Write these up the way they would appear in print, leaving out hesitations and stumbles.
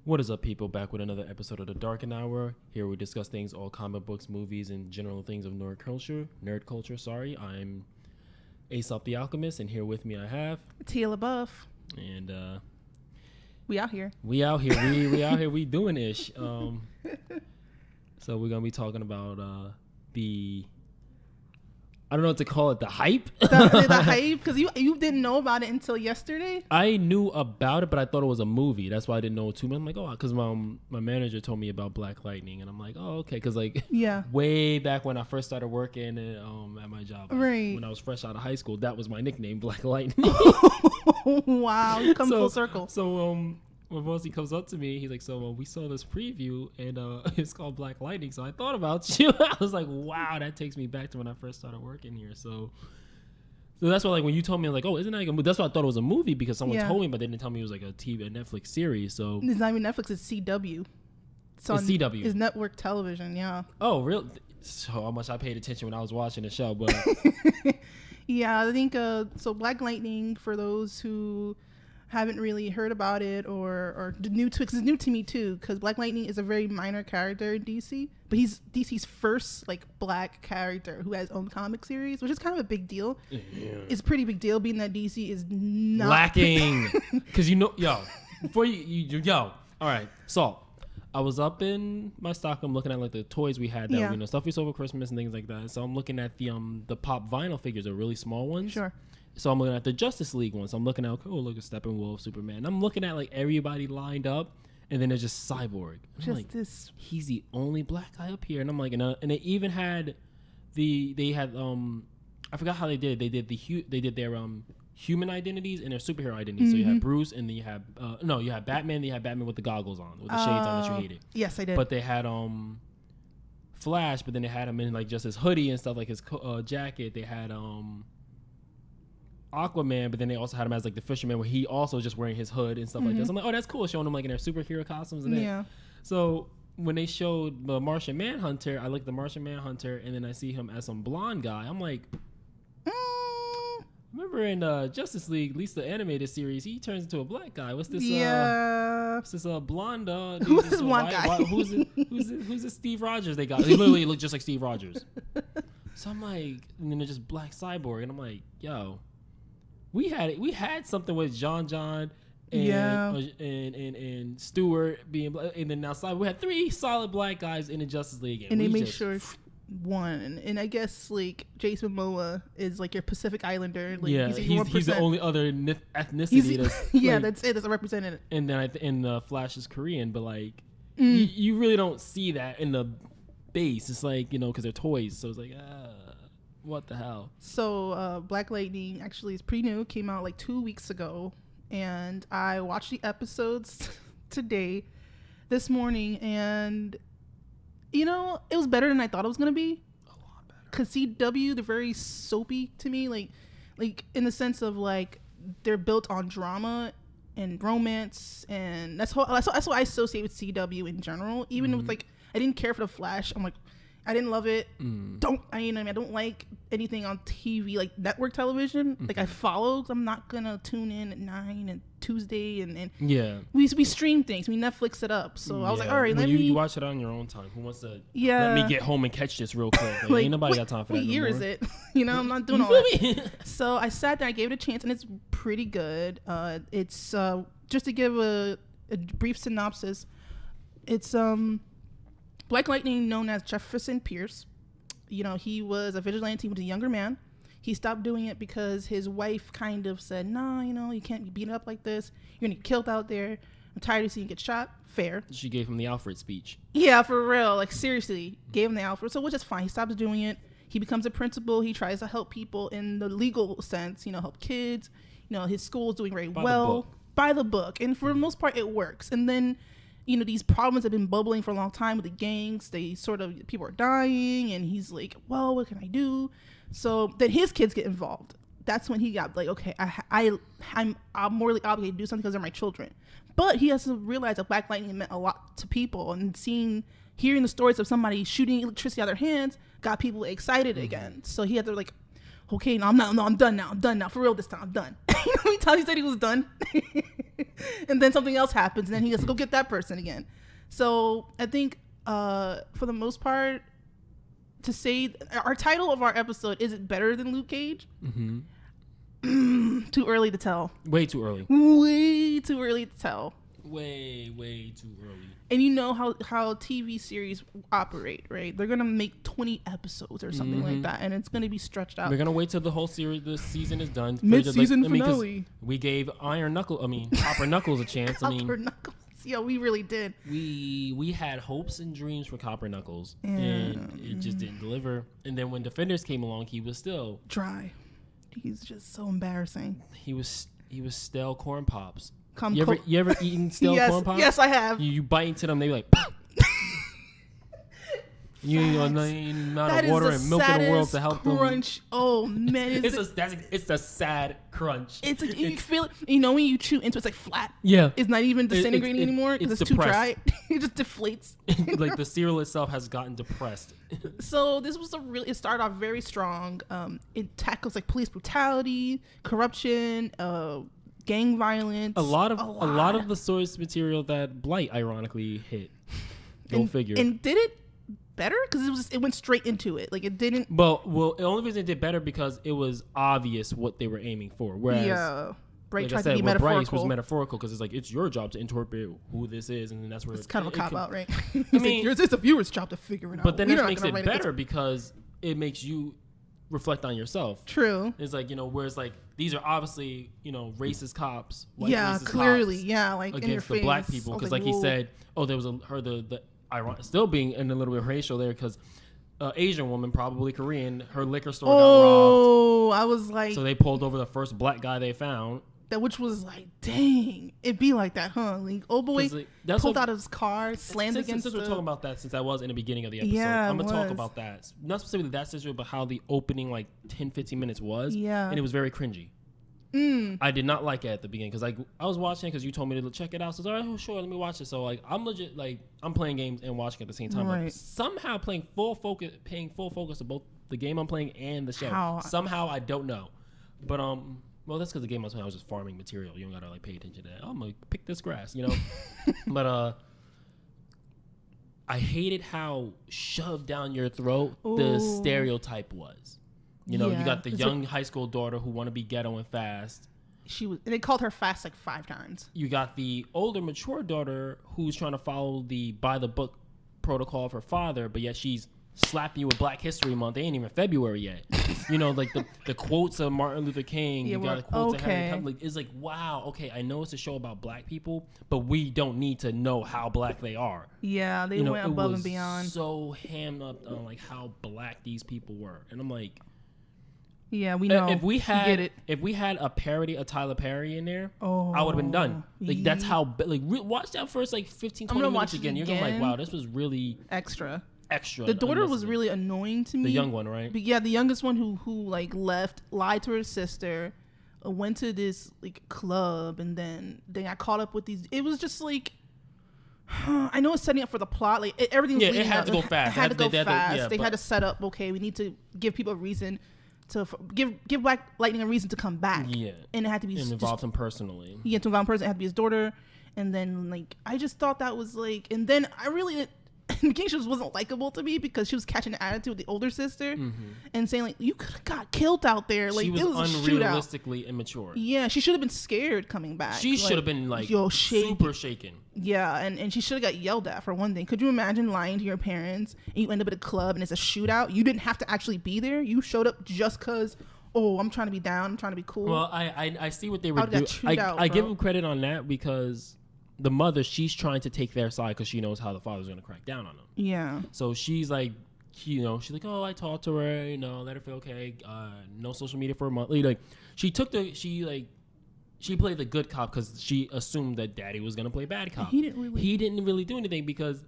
What is up, people? Back with another episode of the Darkened Hour. Here we discuss things, all comic books, movies, and general things of nerd culture. Sorry, I'm Aesop the Alchemist, and here with me I have Tia LaBeouf. And we out here. We out here. We out here. We doing ish. So we're gonna be talking about the. I don't know what to call it. The hype. The hype, because you didn't know about it until yesterday. I knew about it, but I thought it was a movie. That's why I didn't know too much. I'm like, oh, because my manager told me about Black Lightning, and I'm like, oh, okay, because like, yeah, way back when I first started working at my job, right, when I was fresh out of high school, that was my nickname, Black Lightning. Wow, you come full circle. So when Mosey comes up to me, he's like, so we saw this preview, and it's called Black Lightning, so I thought about you. I was like, wow, that takes me back to when I first started working here. So that's why, like, when you told me, I was like, oh, isn't that like a movie? That's why I thought it was a movie, because someone told me, but they didn't tell me it was like a Netflix series. So it's not even Netflix, it's CW. It's CW. It's network television, yeah. Oh, real? So how much I paid attention when I was watching the show, but yeah, I think so. Black Lightning, for those who haven't really heard about it or new to, because it's new to me too, because Black Lightning is a very minor character in DC, but he's DC's first like black character who has his own comic series, which is kind of a big deal. Yeah. It's a pretty big deal, being that DC is not lacking. Because all right, so I was up in my stock. I'm looking at like the toys we had that stuff we saw for Christmas and things like that. So I'm looking at the pop vinyl figures, the really small ones. Sure. So I'm looking at the Justice League ones. So I'm looking at, oh, look at Steppenwolf, Superman. I'm looking at like everybody lined up, and then there's just Cyborg. I'm like, he's the only black guy up here. And I'm like, and they even had I forgot how they did it. They did their human identities and their superhero identities. Mm-hmm. So you had Bruce, and then you had you had Batman. You had Batman with the goggles on, with the shades on that you hated. Yes, I did. But they had Flash, but then they had him in like just his hoodie and stuff, like his jacket. They had Aquaman, but then they also had him as like the fisherman, where he also just wearing his hood and stuff like that. So I'm like, oh, that's cool, showing them like in their superhero costumes and that. So when they showed the Martian Manhunter, I looked at the Martian Manhunter, and then I see him as some blonde guy. I'm like, remember in Justice League, at least the animated series, he turns into a black guy. What's this? What's this blonde? Who's this one guy? Who's this Steve Rogers they got? He literally looked just like Steve Rogers. So I'm like, and then there's just Black Cyborg, and I'm like, yo. We had something with John and Stewart being black, and then now we had 3 solid black guys in the Justice League, and they made sure one. And I guess like Jason Momoa is like your Pacific Islander. Like, he's the only other ethnicity. That's it. That's a representative. And then Flash is Korean, but like you really don't see that in the base. It's like, because they're toys, so it's like what the hell? So Black Lightning actually is pretty new. Came out like 2 weeks ago, and I watched the episodes this morning, and it was better than I thought it was gonna be. A lot better. Cause CW, they're very soapy to me, like in the sense of like they're built on drama and romance, and that's what I associate with CW in general. Even with like, I didn't care for the Flash. I'm like, I didn't love it. I don't like anything on TV, like network television. Like I follow. I'm not gonna tune in at 9 and Tuesday and we stream things. We Netflix it up. So I was like, all right, you watch it on your own time. Who wants to let me get home and catch this real quick? Like, ain't nobody got time for that. What year is it? I'm not doing all that. So I sat there. I gave it a chance, and it's pretty good. It's just to give a brief synopsis. It's Black Lightning, known as Jefferson Pierce, he was a vigilante with a younger man. He stopped doing it because his wife kind of said, no, you can't be beaten up like this. You're going to get killed out there. I'm tired of seeing you get shot. Fair. She gave him the Alfred speech. Yeah, for real. Like, seriously. Gave him the Alfred. So, which is fine. He stops doing it. He becomes a principal. He tries to help people in the legal sense, help kids. His school is doing very well. By the book. And for the most part, it works. And then these problems have been bubbling for a long time with the gangs. People are dying, and he's like, well, what can I do? So then his kids get involved. That's when he got like, okay, I'm morally obligated to do something because they're my children. But he has to realize that Black Lightning meant a lot to people, and hearing the stories of somebody shooting electricity out of their hands got people excited again. So he had to like, okay, I'm done now. For real this time, I'm done. He said he was done. and then something else happens, and then he has to go get that person again. So I think for the most part, to say our title of our episode, is it better than Luke Cage? Too early to tell. Way too early. Way too early to tell. Way too early. And you know how TV series operate, right? They're gonna make 20 episodes or something like that, and it's gonna be stretched out. We're gonna wait till the whole series, this season is done. Mid-season finale. We gave Copper Knuckles a chance. Copper Knuckles. Yeah, we really did. We had hopes and dreams for Copper Knuckles, and it just didn't deliver. And then when Defenders came along, he was still dry. He's just so embarrassing. He was stale corn pops. You ever eaten stale corn pops? Yes, I have. You bite into them, they be like, you ain't got any amount of water and milk in the world to help crunch. Oh man, it's a sad crunch. It's like, you feel it. You know when you chew into it's like flat. Yeah, it's not even disintegrating anymore because it's too dry. It just deflates. Like the cereal itself has gotten depressed. So this was it started off very strong. It tackles like police brutality, corruption, gang violence. A lot of the source material that Blight ironically hit. Go figure. And did it better because it went straight into it. Like it didn't. Well, the only reason it did better because it was obvious what they were aiming for. Whereas, Bright tried to be metaphorical. Bryce was metaphorical because it's like it's your job to interpret who this is, and then that's where it's kind of a cop out, right? I mean, it's the viewer's job to figure it out. But then it makes it better because it makes you reflect on yourself. True. It's like, whereas like these are obviously, racist cops. Racist clearly. Cops like against in your the face. Black people. Because like he said, there was the still being in a little bit racial there because Asian woman, probably Korean, her liquor store got robbed. Oh, I was like. So they pulled over the first black guy they found. Which was like, dang, it'd be like that, huh? Like, oh boy, pulled out of his car, slammed against. Since we're talking about that, since I was in the beginning of the episode, I'm gonna talk about that. Not specifically that situation, but how the opening 10-15 minutes was. Yeah, and it was very cringy. I did not like it at the beginning because I was watching it because you told me to check it out. So I was like, all right, sure, let me watch it. So I'm legit I'm playing games and watching at the same time. Right. Like, somehow paying full focus to both the game I'm playing and the show. How? Somehow I don't know, but well, that's because the game I was playing, I was just farming material. You don't gotta pay attention to that. I'm gonna pick this grass, But I hated how shoved down your throat the stereotype was. You got the young high school daughter who want to be ghetto and fast. They called her fast 5 times. You got the older, mature daughter who's trying to follow the by the book protocol of her father, but yet she's slapping you with Black History Month. They ain't even February yet. Like the quotes of Martin Luther King. You got the quotes of Henry Cutler. It's like, wow, okay, I know it's a show about Black people, but we don't need to know how Black they are. Yeah, they went above and beyond. So hammed up on how Black these people were, and I'm like, yeah, we know. If we had a parody of Tyler Perry in there, I would have been done. That's how. Watch that first 15, 20 minutes again. You're gonna like, wow, this was really extra. The daughter was really annoying to me. The young one, right? But yeah, the youngest one who left, lied to her sister, went to this club, and then they got caught up with these. It was just I know it's setting up for the plot. Everything was leading it had up. to go fast. It had to go fast. They had to set up. Okay, we need to give people a reason to give Black Lightning a reason to come back. Yeah, and it had to be involve him personally. Yeah, to involve him personally. It had to be his daughter, and then I just thought that was and then I really. King wasn't likable to me because she was catching an attitude with the older sister and saying you could have got killed out there. She was it was unrealistically immature. Yeah, she should have been scared coming back. She should have been super shaken. Yeah, and she should have got yelled at for one thing. Could you imagine lying to your parents and you end up at a club and it's a shootout? You didn't have to actually be there. You showed up just because. Oh, I'm trying to be down. I'm trying to be cool. Well, I see what they were doing. I give them credit on that because the mother, she's trying to take their side because she knows how the father's going to crack down on them. Yeah. So she's like, she's like, oh, I talked to her, let her feel okay. No social media for a month. She played the good cop because she assumed that daddy was going to play bad cop. He didn't really do anything because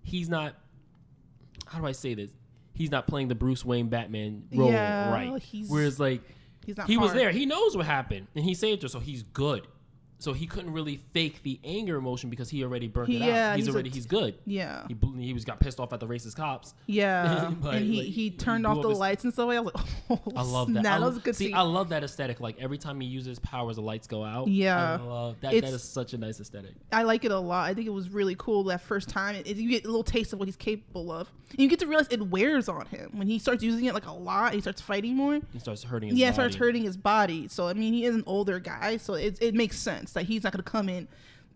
he's not, how do I say this? He's not playing the Bruce Wayne Batman role right. Whereas he was there. He knows what happened and he saved her, so he's good. So he couldn't really fake the anger emotion because he already burnt it Yeah, out. He's good. Yeah. He got pissed off at the racist cops. Yeah. But, and like, he turned off the lights and stuff. I was like, oh, I love that. That was a good scene. I love that aesthetic. Like every time he uses powers, the lights go out. Yeah. I love that. That is such a nice aesthetic. I like it a lot. I think it was really cool that first time. You get a little taste of what he's capable of. And you get to realize it wears on him. When he starts using it like a lot, he starts fighting more. He starts hurting his body. Starts hurting his body. So, I mean, he is an older guy. So it makes sense that he's not going to come in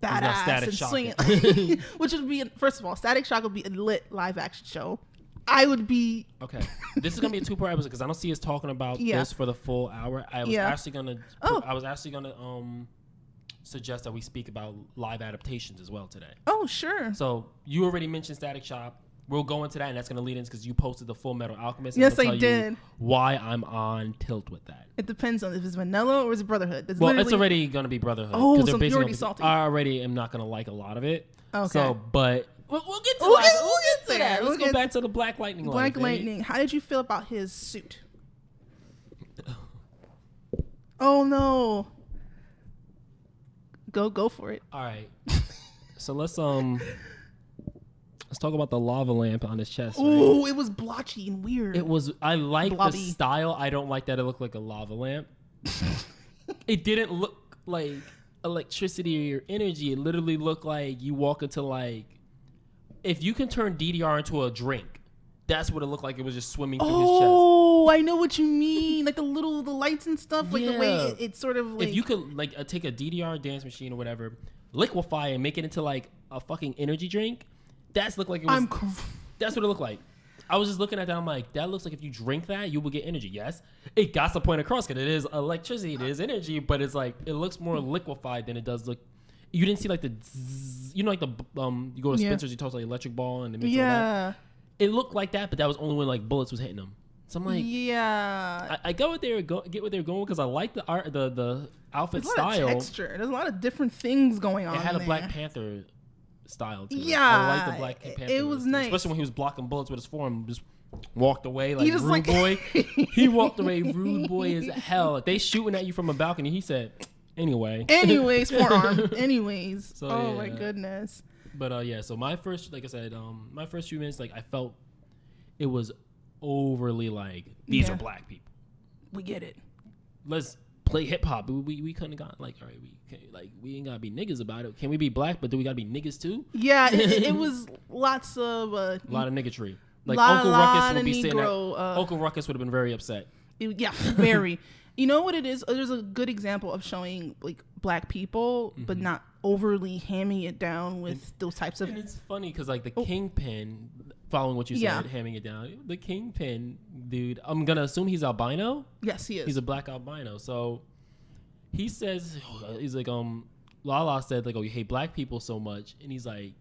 badass and swing it. Which would be, first of all, Static Shock would be a lit live action show. I would be okay. This is gonna be a 2-part episode because I don't see us talking about this for the full hour. I was actually gonna suggest that we speak about live adaptations as well today. Oh, sure. So you already mentioned Static Shock. We'll go into that, and that's gonna lead in because you posted the Full Metal Alchemist. Yes, I did. Why I'm on tilt with that? It depends on if it's vanilla or it's Brotherhood. It's already gonna be Brotherhood. Oh, so you're already salty. I already am not gonna like a lot of it. Okay. So, but we'll get to we'll that. Get to that. Let's go back to the Black Lightning. Black Lightning. How did you feel about his suit? Oh no. Go for it. All right. So let's talk about the lava lamp on his chest. Oh, right? It was blotchy and weird. It was. I like the Blobby. style. I don't like that it looked like a lava lamp. It didn't look like electricity or energy. It literally looked like you walk into like, if you can turn DDR into a drink, that's what it looked like. It was just swimming through his chest. Oh, I know what you mean. Like the lights and stuff. Like the way it sort of like. If you could like take a DDR dance machine or whatever, liquefy and make it into like a fucking energy drink, that's looked like it was. That's what it looked like. I was just looking at that. I'm like, that looks like if you drink that, you will get energy. Yes, it got the point across because it is electricity, it is energy, but it's like it looks more liquefied than it does look. You didn't see like the, zzz, you know, like the you go to Spencer's, you toss like electric ball and it makes all that. It looked like that, but that was only when like bullets was hitting them. So I'm like, I get what they're going because I like the art, the outfit style. There's a lot of texture. There's a lot of different things going on. It had a Black Panther style to it. Yeah, I like the Black Panther. It was nice, especially when he was blocking bullets with his forearm. Just walked away like rude boy. He walked away rude boy as hell. They shooting at you from a balcony. He said, anyways, forearm. Anyways. So, my goodness. But so my first, like I said, my first few minutes, like I felt it was overly like these are black people. We get it. Let's play hip hop. We couldn't have got like, all right, we ain't gotta be niggas about it. Can we be black, but do we gotta be niggas too? Yeah, it was lots of a lot of niggatry. Like Uncle Ruckus would be saying that. Uncle Ruckus would have been very upset. Very. You know what it is? There's a good example of showing like black people, but not overly hamming it down with those types of. And it's funny because like the Kingpin, following what you said, hamming it down. The Kingpin dude, I'm gonna assume he's albino. Yes, he is. He's a black albino. So he says, he's like, Lala said like, oh, you hate black people so much, and he's like,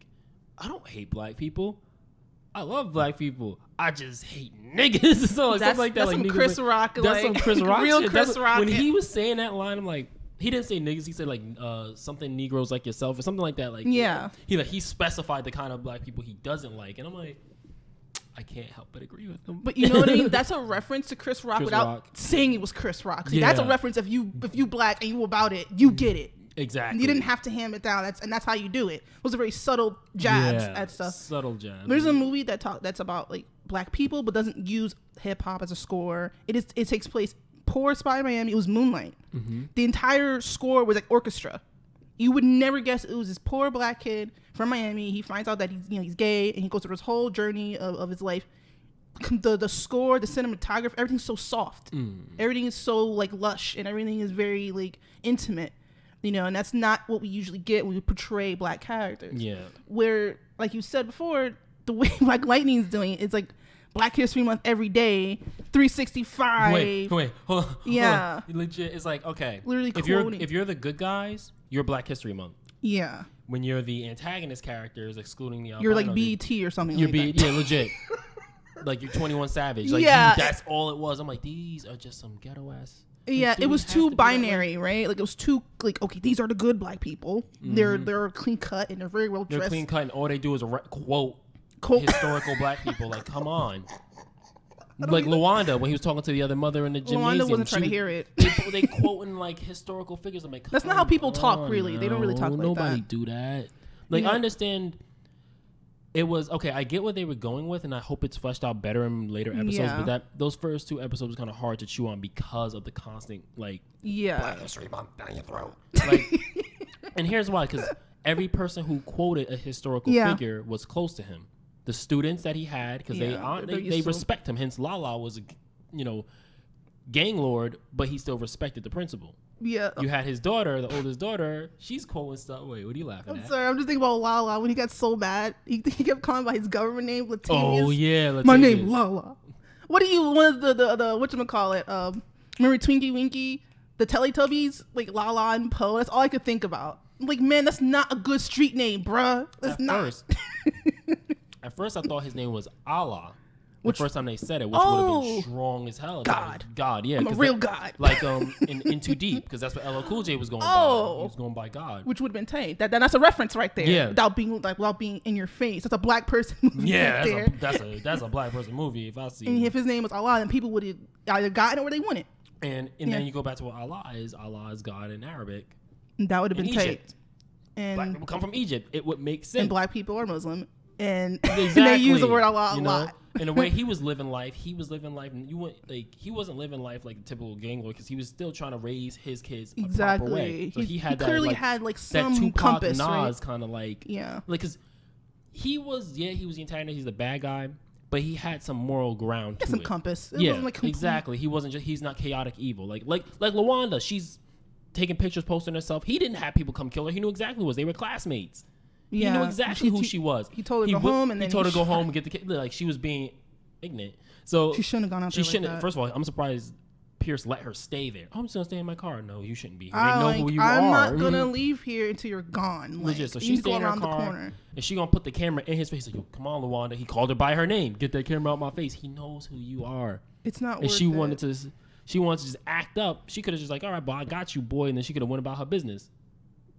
I don't hate black people. I love black people. I just hate niggas. So like something like that. That's like some Chris Rock. That's some Chris Rock. Real shit. Chris Rock. When he was saying that line, I'm like, he didn't say niggas. He said like something Negroes like yourself or something like that. Like he specified the kind of black people he doesn't like, and I'm like, I can't help but agree with him. But you know what I mean? That's a reference to Chris Rock without saying it was Chris Rock. See, that's a reference. If you black and you about it, you get it. Exactly. You didn't have to ham it down. That's how you do it. It was a very subtle jabs at stuff. Subtle jabs. There's a movie that's about like black people, but doesn't use hip hop as a score. It takes place poor spy Miami. It was Moonlight. Mm-hmm. The entire score was like orchestra. You would never guess it was this poor black kid from Miami. He finds out that he's gay, and he goes through this whole journey of his life. The score, the cinematography, everything's so soft. Everything is so like lush, and everything is very like intimate. And that's not what we usually get when we portray black characters. Yeah. Where, like you said before, the way Black Lightning is doing it, it's like Black History Month every day, 365. Wait, hold on. Yeah. Hold on. Legit, it's like, okay. Literally if you're the good guys, you're Black History Month. Yeah. When you're the antagonist characters, excluding the albino, you're like BET or something like that. Yeah, legit. Like you're 21 Savage. Like, that's all it was. I'm like, these are just some ghetto ass. Yeah, it was too binary, right? Like it was too like, okay, these are the good black people. Mm-hmm. They're clean cut and they're very well dressed. They're clean cut and all they do is quote historical black people. Like, come on. Like Lawanda, when he was talking to the other mother in the gymnasium. Lawanda wasn't trying to hear it. They quoting like historical figures. I'm like, that's not how people talk, really. They don't really talk like that. Nobody do that. Like, I understand it was, okay, I get what they were going with, and I hope it's fleshed out better in later episodes, but those first 2 episodes was kind of hard to chew on because of the constant, like, Black History Month down your throat. Like, and here's why, because every person who quoted a historical figure was close to him. The students that he had, because they respect him. Hence, Lala was a, gang lord, but he still respected the principal. Yeah. You had his daughter, the oldest daughter. She's quoting stuff. Wait, what are you laughing at? I'm sorry. I'm just thinking about Lala when he got so mad. He kept calling by his government name, Latavius. Oh, yeah. Latavius. My name, Lala. What do you, one of the whatchamacallit, remember Twinkie Winkie? The Teletubbies? Like Lala and Poe. That's all I could think about. Like, man, that's not a good street name, bruh. That's not. At first, I thought his name was Allah. The first time they said it, which would have been strong as hell. God, yeah. I'm a real God. Like in Too Deep, because that's what LL Cool J was going by. He was going by God. Which would have been tight. That's a reference right there. Yeah. Without being in your face. That's a black person movie. Yeah, right that's a black person movie if I see it. And if his name was Allah, then people would have either gotten it or they wouldn't. And then you go back to what Allah is. Allah is God in Arabic. That would have been tight. And black people come from Egypt. It would make sense. And black people are Muslim. And they use the word Allah a lot. In the way he was living life, he wasn't living life like the typical gang lord, because he was still trying to raise his kids a proper way. So he clearly had like some that Tupac compass, Nas right? kind of like because he was the antagonist. He's the bad guy, but he had some moral ground. Some compass. It wasn't like exactly. He's not chaotic evil. Like Lawanda, she's taking pictures, posting herself. He didn't have people come kill her. He knew exactly who was. They were classmates. He knew exactly who she was. He told her to go home, and then he told her to go home and get the kid. Like, she was being ignorant. So she shouldn't have gone out there like that. First of all, I'm surprised Pierce let her stay there. Oh, I'm just gonna stay in my car. No, you shouldn't be here. They know who you are. I'm not gonna leave here until you're gone. Like, legit. So she's staying in her car, and she gonna put the camera in his face. Like, yo, come on, Lawanda. He called her by her name. Get that camera out my face. He knows who you are. It's not. And she wanted to just act up. She could have just like, all right, but I got you, boy, and then she could have went about her business.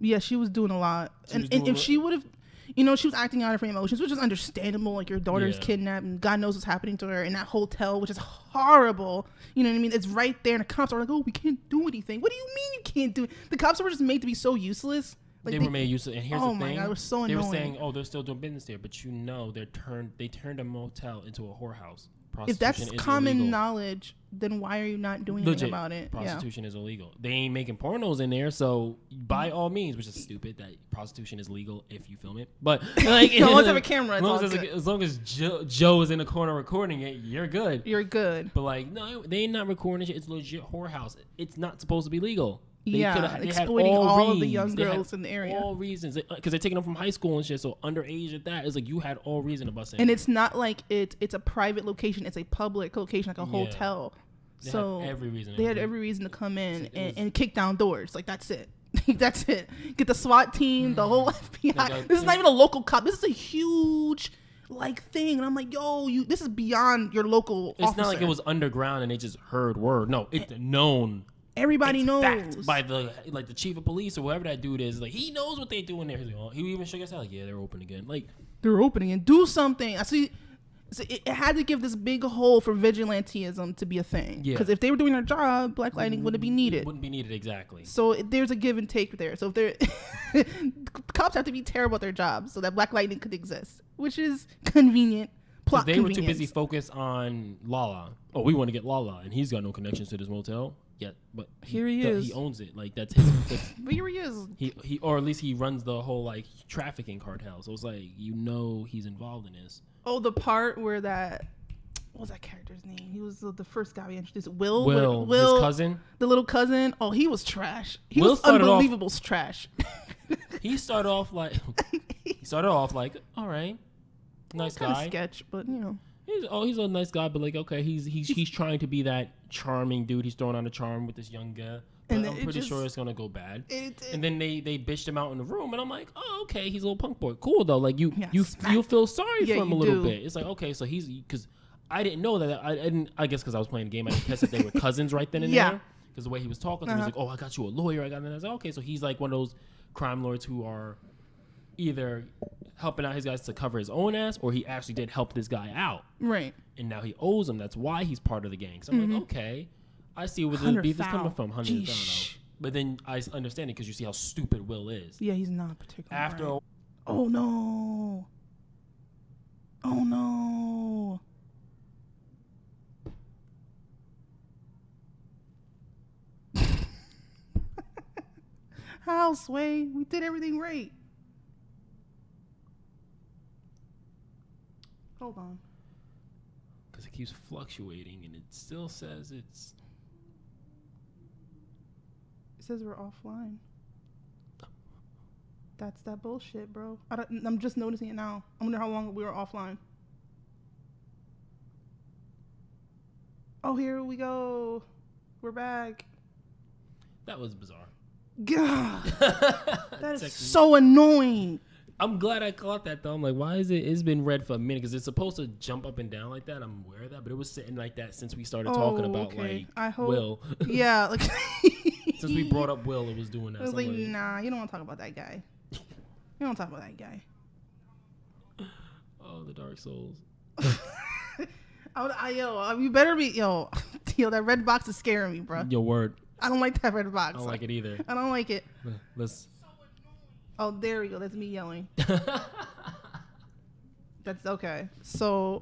Yeah, she was doing a lot, and if she would have. She was acting out of her emotions, which is understandable. Like, your daughter's kidnapped and God knows what's happening to her in that hotel, which is horrible. You know what I mean? It's right there. And the cops are like, oh, we can't do anything. What do you mean you can't do it? The cops were just made to be so useless. Like, they were made useless. And here's the thing. Oh, my God. It was so annoying. They were saying, oh, they're still doing business there. But they turned a motel into a whorehouse. If that's common knowledge, then why are you not doing anything about it? Prostitution is illegal. They ain't making pornos in there, so by all means, which is stupid that prostitution is legal if you film it. But like, as long as have a camera, as long as Joe is in the corner recording it, you're good. You're good. But like, no, they ain't not recording shit. It's legit whorehouse. It's not supposed to be legal. They exploiting all of the young girls in the area. All reasons, because they're taking them from high school and shit. So underage at that, it's like you had all reason to bust in. And it's not like it's a private location; it's a public location, like a hotel. They had every reason to come in and kick down doors. Like, that's it. That's it. Get the SWAT team, the whole FBI. This is not even a local cop. This is a huge thing, and I'm like, yo, this is beyond your local. It's not like it was underground and they just heard word. No, it's known. Everybody knows by the chief of police or whoever that dude is. Like, he knows what they do in there. He's like, he even shook his head like, yeah, they're open again. Like, they're opening and do something. I see. So it had to give this big hole for vigilantism to be a thing. Because if they were doing their job, Black Lightning wouldn't be needed. Wouldn't be needed, exactly. So there's a give and take there. So if they're cops have to be terrible at their jobs so that Black Lightning could exist, which is convenient. Plot they were too busy focused on Lala. Oh, we want to get Lala, and he's got no connections to this motel yet. But here he is. He owns it. Like, that's his. But here he is. He or at least he runs the whole trafficking cartel. So it's like, he's involved in this. Oh, the part where what was that character's name? He was the first guy we introduced. Will, his cousin, the little cousin. Oh, he was trash. He was unbelievable trash. He started off like, all right. Nice guy. Kind of sketch, but he's a nice guy, but okay, he's trying to be that charming dude. He's throwing on a charm with this young girl. But I'm pretty sure it's gonna go bad. And then they bitched him out in the room, and I'm like, oh, okay, he's a little punk boy. Cool though. Like, you feel sorry for him a little bit. It's like, okay, so because I didn't know that. I guess because I was playing the game, I didn't catch that they were cousins right then and there. Because the way he was talking, he was like, oh, I got you a lawyer. I was like, okay, so he's like one of those crime lords who are either helping out his guys to cover his own ass, or he actually did help this guy out. Right. And now he owes him. That's why he's part of the gang. So I'm like, okay, I see where the beef is coming from. 100 I don't know. But then I understand it because you see how stupid Will is. Yeah, he's not particularly After right. Oh no. Oh no. How, Sway? We did everything right. Hold on. Because it keeps fluctuating and it still says it's... It says we're offline. That's that bullshit, bro. I'm just noticing it now. I wonder how long we were offline. Oh, here we go. We're back. That was bizarre. God. That is so annoying. I'm glad I caught that, though. I'm like, why is it? It's been red for a minute because it's supposed to jump up and down like that. I'm aware of that, but it was sitting like that since we started talking about Will. Yeah, like since we brought up Will, it was doing that. I was like, nah, you don't want to talk about that guy. You don't talk about that guy. Oh, the Dark Souls. You better be that red box is scaring me, bro. Your word. I don't like that red box. I don't like it either. I don't like it. Let's. Oh, there we go. That's me yelling. That's okay. So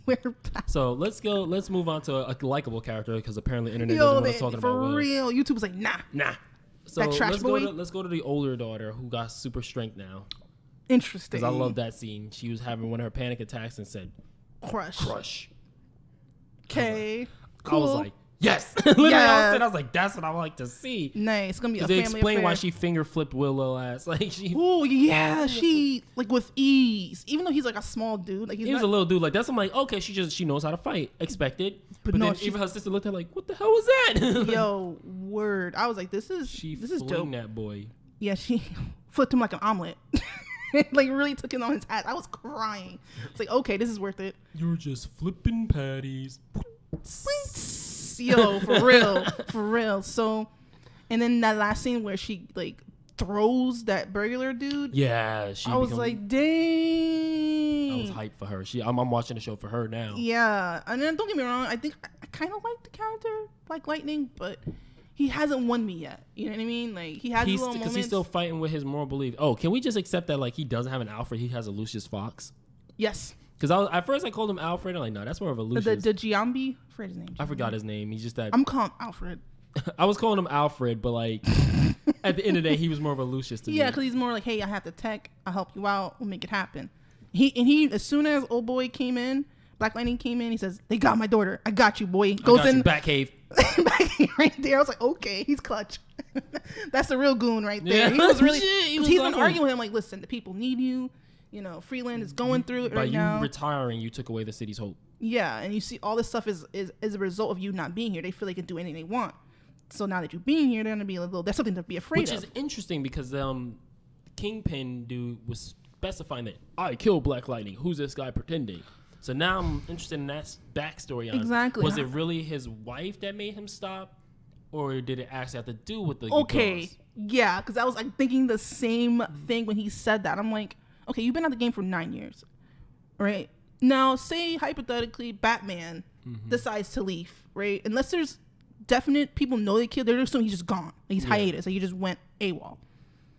we're back. So let's go. Let's move on to a likable character because apparently internet doesn't want to talk about Will. For real, YouTube was like, nah. So that trash boy? Let's go to the older daughter who got super strength now. Interesting. Because I love that scene. She was having one of her panic attacks and said, "Crush." Okay. Cool. I was like, yes. Literally, I was like, that's what I like to see. Nice. It's gonna be a family affair. They explain why she finger flipped Will little ass. Like she. Oh yeah, she like with ease. Even though he's like a small dude, like he was a little dude like that's. I'm like, okay, she knows how to fight. Expected. But no, then even her sister looked at her like, what the hell was that? Yo, word. I was like, this is dope. That boy. Yeah, she flipped him like an omelet. Like really took him on his ass. I was crying. It's like, okay, this is worth it. You're just flipping patties. Yo, for real. So, and then that last scene where she like throws that burglar dude. Yeah, I was like, dang. I was hyped for her. I'm watching the show for her now. Yeah, and then don't get me wrong. I think I kind of like the character like Lightning, but he hasn't won me yet. You know what I mean? Like he has little moments. Because he's still fighting with his moral belief. Oh, can we just accept that like he doesn't have an Alfred? He has a Lucius Fox. Yes. Because at first I called him Alfred. I'm like, no, that's more of a Lucius. The Giambi? I forgot his name. I forgot his name. He's just that. I'm calling Alfred. I was calling him Alfred, but like at the end of the day, he was more of a Lucius to me. Yeah, because he's more like, hey, I have the tech. I'll help you out. We'll make it happen. He as soon as old boy came in, Black Lightning came in, he says, they got my daughter. I got you, boy. Goes in. Batcave. Batcave right there. I was like, okay, he's clutch. That's the real goon right there. Yeah. He was really, he's been arguing with him like, listen, the people need you. You know, Freeland is going through it right now. By you retiring, you took away the city's hope. Yeah, and you see all this stuff is a result of you not being here. They feel they can do anything they want. So now that you're being here, they're gonna be a little. There's something to be afraid of. Which is interesting because Kingpin dude was specifying that I killed Black Lightning. Who's this guy pretending? So now I'm interested in that backstory. Exactly. Was it really his wife that made him stop, or did it actually have to do with the? Okay, girls? Yeah, because I was like thinking the same thing when he said that. I'm like, okay, you've been at the game for 9 years, right? Now, say hypothetically, Batman decides to leave, right? Unless there's definite people know they killed, they're assuming he's just gone. Like he's hiatus, like he just went AWOL.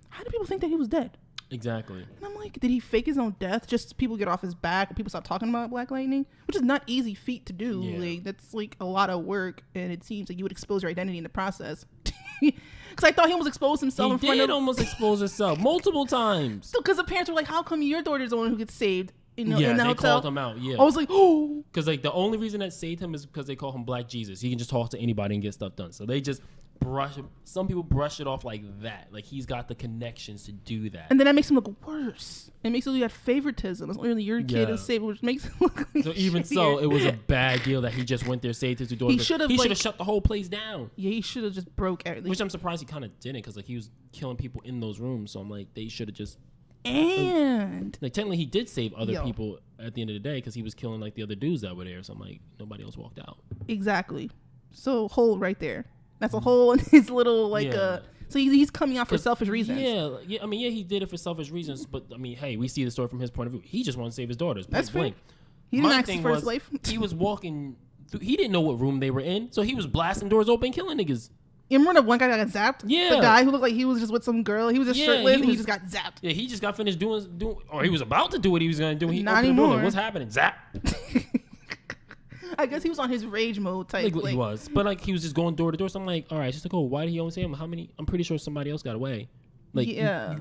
How do people think that he was dead? Exactly. And I'm like, did he fake his own death just so people get off his back? Or people stop talking about Black Lightning, which is not easy feat to do. Yeah. Like that's like a lot of work, and it seems like you would expose your identity in the process. Because I thought he almost exposed himself. He did almost expose himself multiple times. Because the parents were like, "How come your daughter's the one who gets saved?" You know, yeah, in the they hotel? called him out. Yeah, I was like, "Oh," because like the only reason that saved him is because they call him Black Jesus. He can just talk to anybody and get stuff done. So they just brush. Some people brush it off like that. Like he's got the connections to do that. And then that makes him look worse. It makes it look like you had favoritism. It's only your kid is saved, which makes it look like so even so, it was a bad deal that he just went there, saved his two daughters. He should have shut the whole place down. Yeah, he should have just broke everything. Which I'm surprised he kind of didn't, because like he was killing people in those rooms. So I'm like, they should have just. And like technically, he did save other people at the end of the day because he was killing like the other dudes that were there. So I'm like, nobody else walked out. Exactly. So hole right there. That's a hole in his little So he's coming out for selfish reasons. Yeah. I mean, yeah, he did it for selfish reasons, but I mean, hey, we see the story from his point of view. He just wanted to save his daughters. That's fair. Blank. He didn't ask for his life. He was walking. He didn't know what room they were in, so he was blasting doors open, killing niggas. You remember the one guy that got zapped? Yeah. The guy who looked like he was just with some girl. He was just shirtless and he just got zapped. Yeah, he just got finished doing, or he was about to do what he was going to do. He Not opened the door, anymore. like, what's happening? Zap. I guess he was on his rage mode type. He was. But, like, he was just going door to door. So I'm like, all right, just like, oh, why did he only say him? How many? I'm pretty sure somebody else got away. Like, yeah.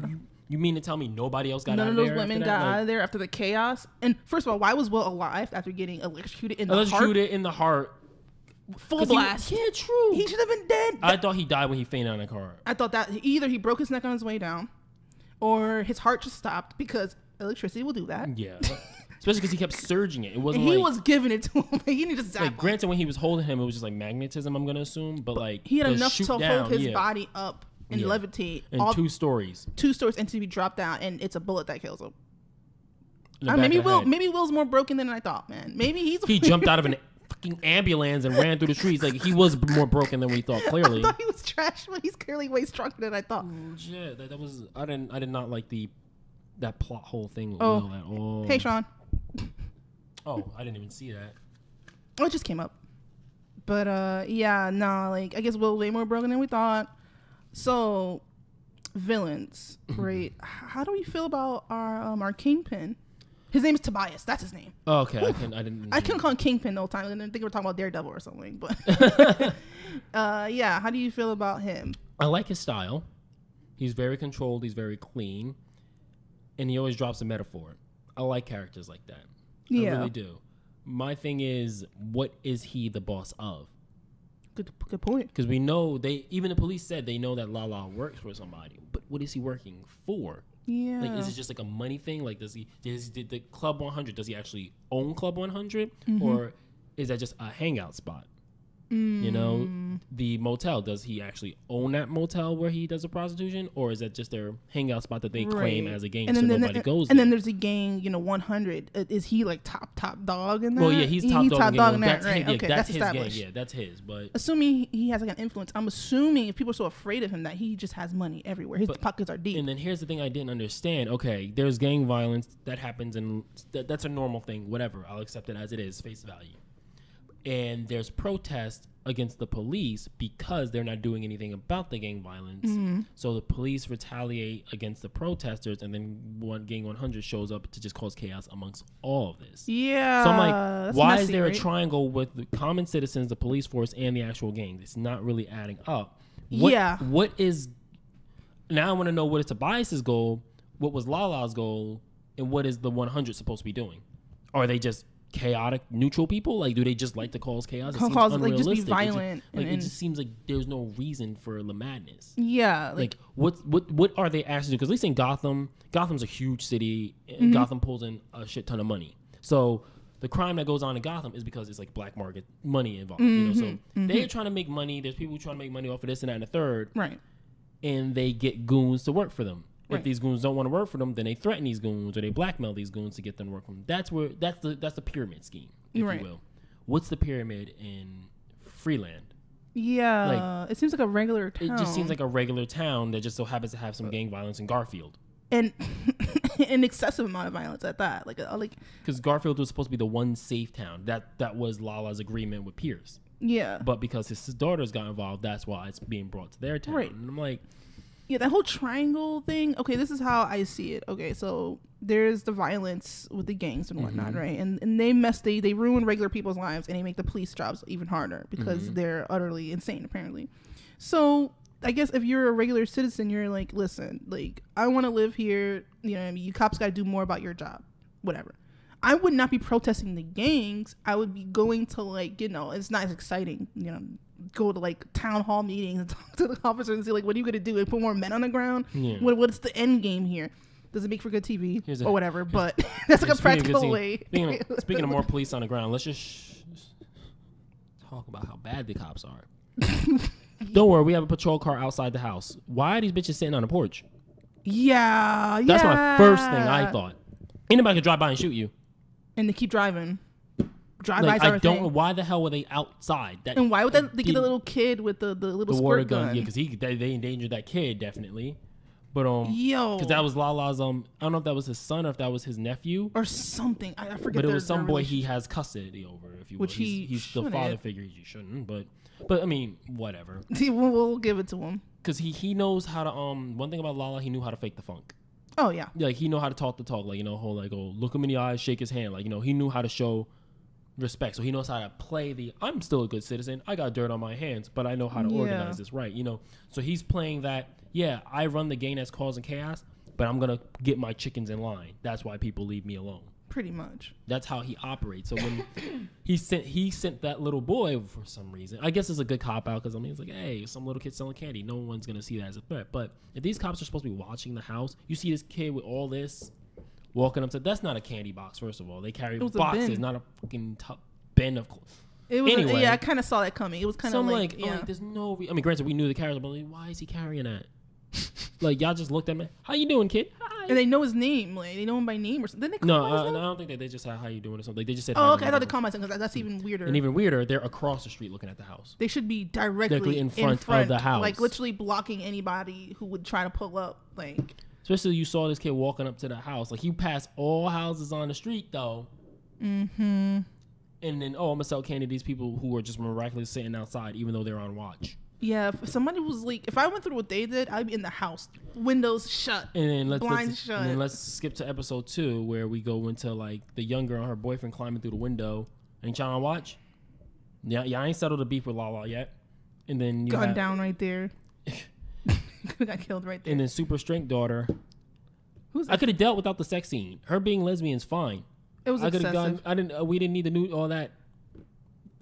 You mean to tell me nobody else got None out of of those there? women got out of there after the chaos. And first of all, why was Will alive after getting electrocuted in the heart? Electrocuted in the heart. Full blast. Yeah, true. He should have been dead. I thought he died when he fainted on the car. I thought that either he broke his neck on his way down or his heart just stopped because electricity will do that. Yeah. Especially because he kept surging it. It wasn't he like, was giving it to him. He needed to zap like, him. granted, when he was holding him, it was just like magnetism, I'm going to assume. But like, he had the enough shoot to down, hold his body up and levitate. And all 2 stories. 2 stories and to be dropped down, and it's a bullet that kills him. Maybe Will's more broken than I thought, man. Maybe he jumped out of an fucking ambulance and ran through the trees. Like, he was more broken than we thought. Clearly, I thought he was trash, but he's clearly way stronger than I thought. Yeah, that was. I did not like that plot whole thing with Oh. Will at all. Hey, Sean. Oh, I didn't even see that. Oh, it just came up. But like I guess Will way more broken than we thought. So, villains, right? How do we feel about our Kingpin? His name is Tobias. That's his name. Oh, okay, I couldn't call him Kingpin the whole time. I didn't think we were talking about Daredevil or something. But yeah, how do you feel about him? I like his style. He's very controlled. He's very clean, and he always drops a metaphor. I like characters like that. Yeah. I really do. My thing is, what is he the boss of? Good point. Because we know even the police said they know that Lala works for somebody, but what is he working for? Yeah. Like, is it just like a money thing? Like, did the Club 100? Does he actually own Club 100, or is that just a hangout spot? You know, the motel. Does he actually own that motel where he does the prostitution, or is that just their hangout spot that they claim as a gang so nobody goes there? And then there's a gang, 100. Is he like top dog in that? Well, yeah, he's top dog in that, right? Okay, that's his established. gang. Yeah, that's his. But assuming he has like an influence, I'm assuming if people are so afraid of him that he just has money everywhere. His pockets are deep. And then here's the thing I didn't understand. Okay, there's gang violence that happens, and that's a normal thing. Whatever, I'll accept it as it is, face value. And there's protest against the police because they're not doing anything about the gang violence. So the police retaliate against the protesters, and then Gang 100 shows up to just cause chaos amongst all of this. Yeah. So I'm like, why is there right? a triangle with the common citizens, the police force, and the actual gang? It's not really adding up. What is... Now I want to know what is Tobias's goal, what was Lala's goal, and what is the 100 supposed to be doing? Are they just chaotic neutral people? Like, do they just like to cause chaos? It seems unrealistic. Like, just be violent. It just seems like there's no reason for the madness. Yeah. Like what are they actually doing? Because at least in Gotham's a huge city, and Gotham pulls in a shit ton of money. So the crime that goes on in Gotham is because it's like black market money involved. So they're trying to make money. There's people trying to make money off of this and that and the third. Right. And they get goons to work for them. Right. If these goons don't want to work for them, then they threaten these goons or they blackmail these goons to get them to work for them. That's the pyramid scheme, if you will. What's the pyramid in Freeland? Yeah, it seems like a regular town. It just seems like a regular town that just so happens to have some gang violence in Garfield. And an excessive amount of violence at that. Like because Garfield was supposed to be the one safe town. That was Lala's agreement with Pierce. Yeah. But because his daughters got involved, that's why it's being brought to their town. Right. And I'm like, yeah, that whole triangle thing. Okay, this is how I see it. Okay, so there's the violence with the gangs and whatnot, right? And they ruin regular people's lives, and they make the police jobs even harder because they're utterly insane, apparently. So I guess if you're a regular citizen, you're like, listen, like, I want to live here. You know what I mean? You cops got to do more about your job. Whatever. I would not be protesting the gangs. I would be going to, like, it's not as exciting, go to like town hall meetings and talk to the officers and say, like, what are you going to do? And put more men on the ground? Yeah. What's the end game here? Does it make for good TV or whatever? But that's like a practical way. Speaking of more police on the ground, let's just talk about how bad the cops are. Don't worry, we have a patrol car outside the house. Why are these bitches sitting on the porch? Yeah. That's my first thing I thought. Anybody could drive by and shoot you. And they keep driving. drive-bys I are a don't. thing. Why the hell were they outside? And why would they get a little kid with the little the water squirt gun? gun? Yeah, because they endangered that kid definitely. But Yo, because that was Lala's I don't know if that was his son or if that was his nephew or something. I forget. But it was some boy he has custody over, if you will. Which he's the father figure. He shouldn't, but I mean, whatever. We'll give it to him because he knows how to. One thing about Lala, he knew how to fake the funk. Oh yeah. Like he know how to talk the talk. Like whole like look him in the eyes, shake his hand. Like he knew how to show respect. So he knows how to play the I'm still a good citizen. I got dirt on my hands, but I know how to organize this right. So he's playing that. Yeah, I run the game that's causing chaos, but I'm gonna get my chickens in line. That's why people leave me alone. Pretty much. That's how he operates. So when he sent that little boy for some reason, I guess it's a good cop out because it's like, hey, some little kid selling candy. No one's gonna see that as a threat. But if these cops are supposed to be watching the house, you see this kid with all this walking up to that's not a candy box. First of all, they carry boxes, not a fucking bin of. It was anyway, I kind of saw that coming. It was kind of like there's no. I mean, granted, we knew the character, but why is he carrying that? Like y'all just looked at me. How you doing, kid? Hi. And they know his name. Like they know him by name or something. Didn't they No, call him his name? I don't think they just said how you doing or something. They just said. Oh, okay. I thought they called myself because that's even weirder. And even weirder, they're across the street looking at the house. They should be directly in front of the house, like literally blocking anybody who would try to pull up. Like, especially you saw this kid walking up to the house. Like you pass all houses on the street though. Mm-hmm. And then I'm gonna sell candy to these people who are just miraculously sitting outside, even though they're on watch. Yeah, if somebody was like, if I went through what they did, I'd be in the house, windows shut, and then blinds shut. And then let's skip to episode 2 where we go into like the young girl and her boyfriend climbing through the window. Ain't y'all on watch? Yeah, I ain't settled the beef with Lala yet. And then you gun down right there. Got killed right there. And then super strength daughter. Who's I could have dealt without the sex scene. Her being lesbian's fine. It was excessive. We didn't need to do all that.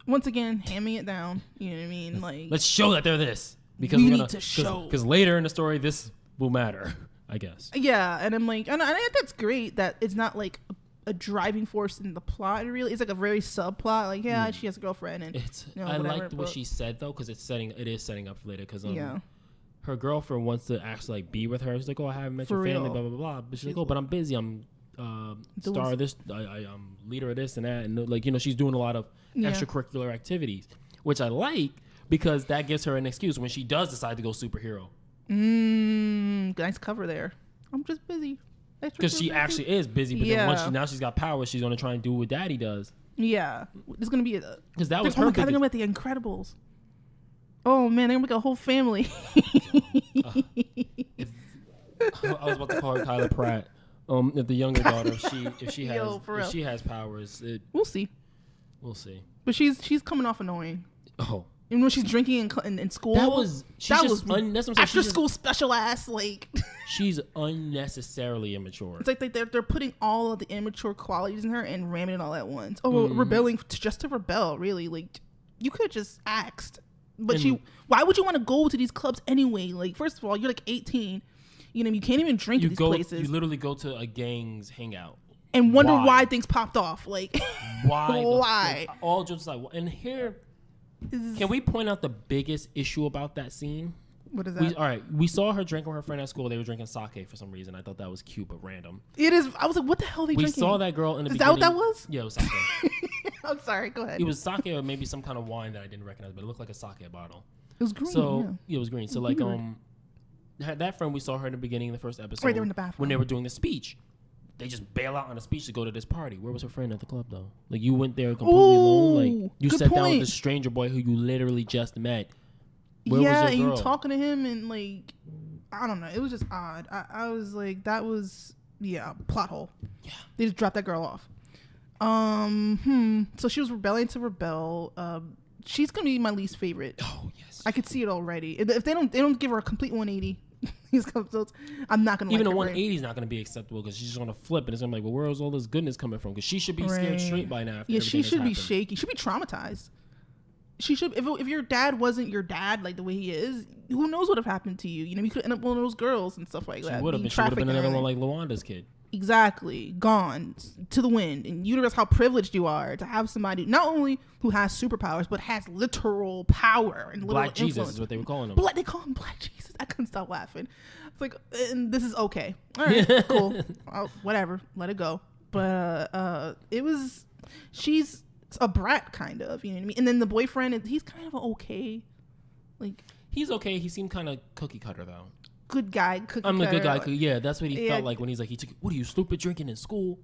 Once again, hamming it down. You know what I mean? Like, let's show that they're this because we need to show. Because later in the story, this will matter, I guess. Yeah, and I'm like, and I think that's great that it's not like a driving force in the plot. Really, it's like a very subplot. Like, yeah, she has a girlfriend, and I liked what she said though because it is setting up for later. Because her girlfriend wants to actually like be with her. She's like, oh, I haven't met your family, blah blah blah. But she's like, oh, but I'm busy. I'm star of this. I'm leader of this and that, and like she's doing a lot of extracurricular activities, which I like because that gives her an excuse when she does decide to go superhero. Nice cover there. I'm just busy. Because she actually is busy, but then once she's got power, she's gonna try and do what Daddy does. Yeah, there's gonna be because that was her. Oh my God, they're gonna make The Incredibles. Oh man, they're gonna make a whole family. I was about to call her Tyler Pratt. If the younger daughter, if she has powers, we'll see. We'll see. But she's coming off annoying. Oh, even when she's drinking in school. That was after school special ass like. She's unnecessarily immature. It's like they're putting all of the immature qualities in her and ramming it all at once. Oh, rebelling just to rebel, really? Like you could have just asked. But why would you want to go to these clubs anyway? Like, first of all, you're like 18. You can't even drink at these places. You literally go to a gang's hangout and wonder why things popped off. Like, why? Why? All just like, and here, can we point out the biggest issue about that scene? What is that? We saw her drinking with her friend at school. They were drinking sake for some reason. I thought that was cute but random. It is. I was like, what the hell are they drinking? We saw that girl in the beginning. Is that what that was? Yeah, it was sake. I'm sorry. Go ahead. It was sake or maybe some kind of wine that I didn't recognize, but it looked like a sake bottle. It was green. So it was green. So like that friend we saw her in the beginning of the first episode. Right there in the bathroom when they were doing the speech. They just bail out on a speech to go to this party. Where was her friend at the club though? Like you went there completely alone. Like you sat down with this stranger boy who you literally just met. Where was your girl? And you talking to him and like I don't know. It was just odd. I was like that was plot hole. Yeah. They just dropped that girl off. So she was rebelling to rebel. She's gonna be my least favorite. Oh yes. I could see it already. If they don't give her a complete 180. These episodes, I'm not gonna even like a 180 is not gonna be acceptable because she's just gonna flip and it's gonna be like, well, where's all this goodness coming from? Because she should be scared straight by now. Yeah, she should be shaky. She should be traumatized. She should. If your dad wasn't your dad like the way he is, who knows what would have happened to you? You could end up one of those girls and stuff like that. She would have been another one like Lawanda's kid. Exactly, gone to the wind. And you realize how privileged you are to have somebody not only who has superpowers but has literal power and literal Black Jesus influence. is what they were calling him. They call him Black Jesus. I couldn't stop laughing. It's like, and this is okay. All right, cool. Whatever, let it go. But it was. She's a brat kind of, you know what I mean? And then the boyfriend, he's kind of okay, like he's okay. He seemed kind of cookie cutter though. Good guy, cookie I'm cutter. a good guy. Yeah, that's what he felt like when he's like, he took. What are you stupid drinking in school?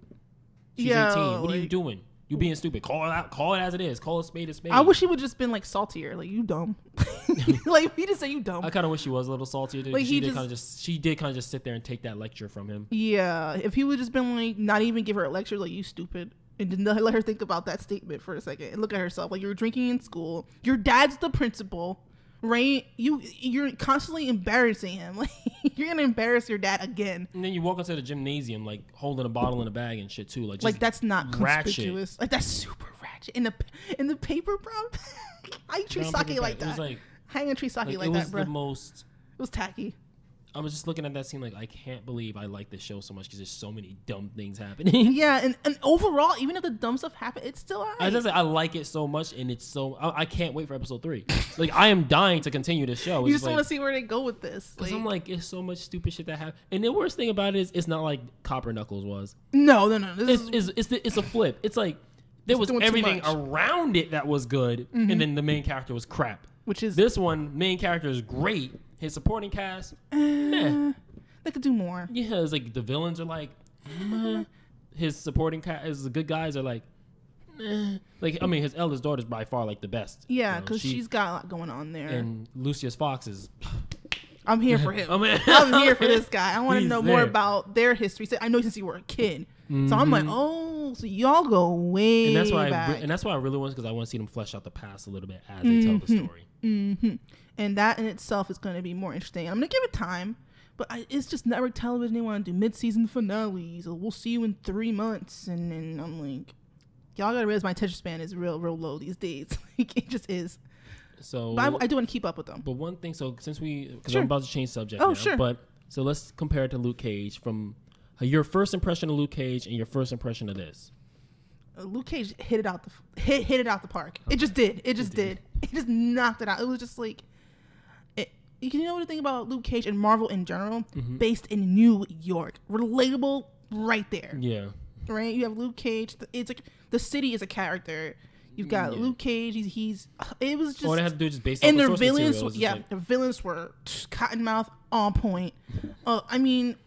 She's 18. What are you doing? You being stupid. Call it out. Call it as it is. Call a spade a spade. I wish he would just been like saltier. Like, you dumb. Like, he just say you dumb. I kind of wish he was a little saltier. Like, she did kind of just sit there and take that lecture from him. Yeah, if he would just been like, not even give her a lecture, like, you stupid, and did not let her think about that statement for a second and look at herself. Like, you're drinking in school. Your dad's the principal, right? You're constantly embarrassing him. Like, you're gonna embarrass your dad again. And then you walk into the gymnasium like holding a bottle in a bag and shit too. Like that's not ratchet. Conspicuous. Like, that's super ratchet. In the paper brown bag. How you treat sake like that? It was like, how you treat sake like that, bro? It was tacky. I was just looking at that scene like, I can't believe I like this show so much because there's so many dumb things happening. Yeah, and overall, even if the dumb stuff happens, it's still alright. I like it so much, and it's so I can't wait for episode 3. Like, I am dying to continue the show. You just want to see where they go with this. Because I'm like, it's so much stupid shit that happened. And the worst thing about it is, it's not like Copper Knuckles was. No. It's a flip. It's like there was everything around it that was good, and then the main character was crap. Which is this one, main character is great. His supporting cast, meh. They could do more. Yeah, it's like the villains are like, meh. His supporting cast, the good guys are like, meh. Like, I mean, his eldest daughter's by far like the best. Yeah, because she's got a lot going on there. And Lucius Fox is. I'm here for him. I'm here for this guy. I want to know more about their history. So I know since you were a kid, so I'm like, oh, so y'all go way and that's why back. And that's why I really want, because I want to see them flesh out the past a little bit as they tell the story. And that in itself is going to be more interesting. I'm going to give it time, but it's just network television. They want to do mid-season finales. Or we'll see you in 3 months, and I'm like, y'all got to realize my attention span is real low these days. Like, it just is. So, but I do want to keep up with them. But one thing, because I'm about to change subject. Oh, now, sure. But so let's compare it to Luke Cage from your first impression of Luke Cage and your first impression of this. Luke Cage hit it out the park. Okay. It just did. It just knocked it out. It was just like, you know what the thing about Luke Cage and Marvel in general, based in New York, relatable right there. Yeah. Right. You have Luke Cage. It's like the city is a character. You've got Luke Cage. He's. It was just. All they had to do is just based on the source material. The villains were cottonmouth on point. I mean,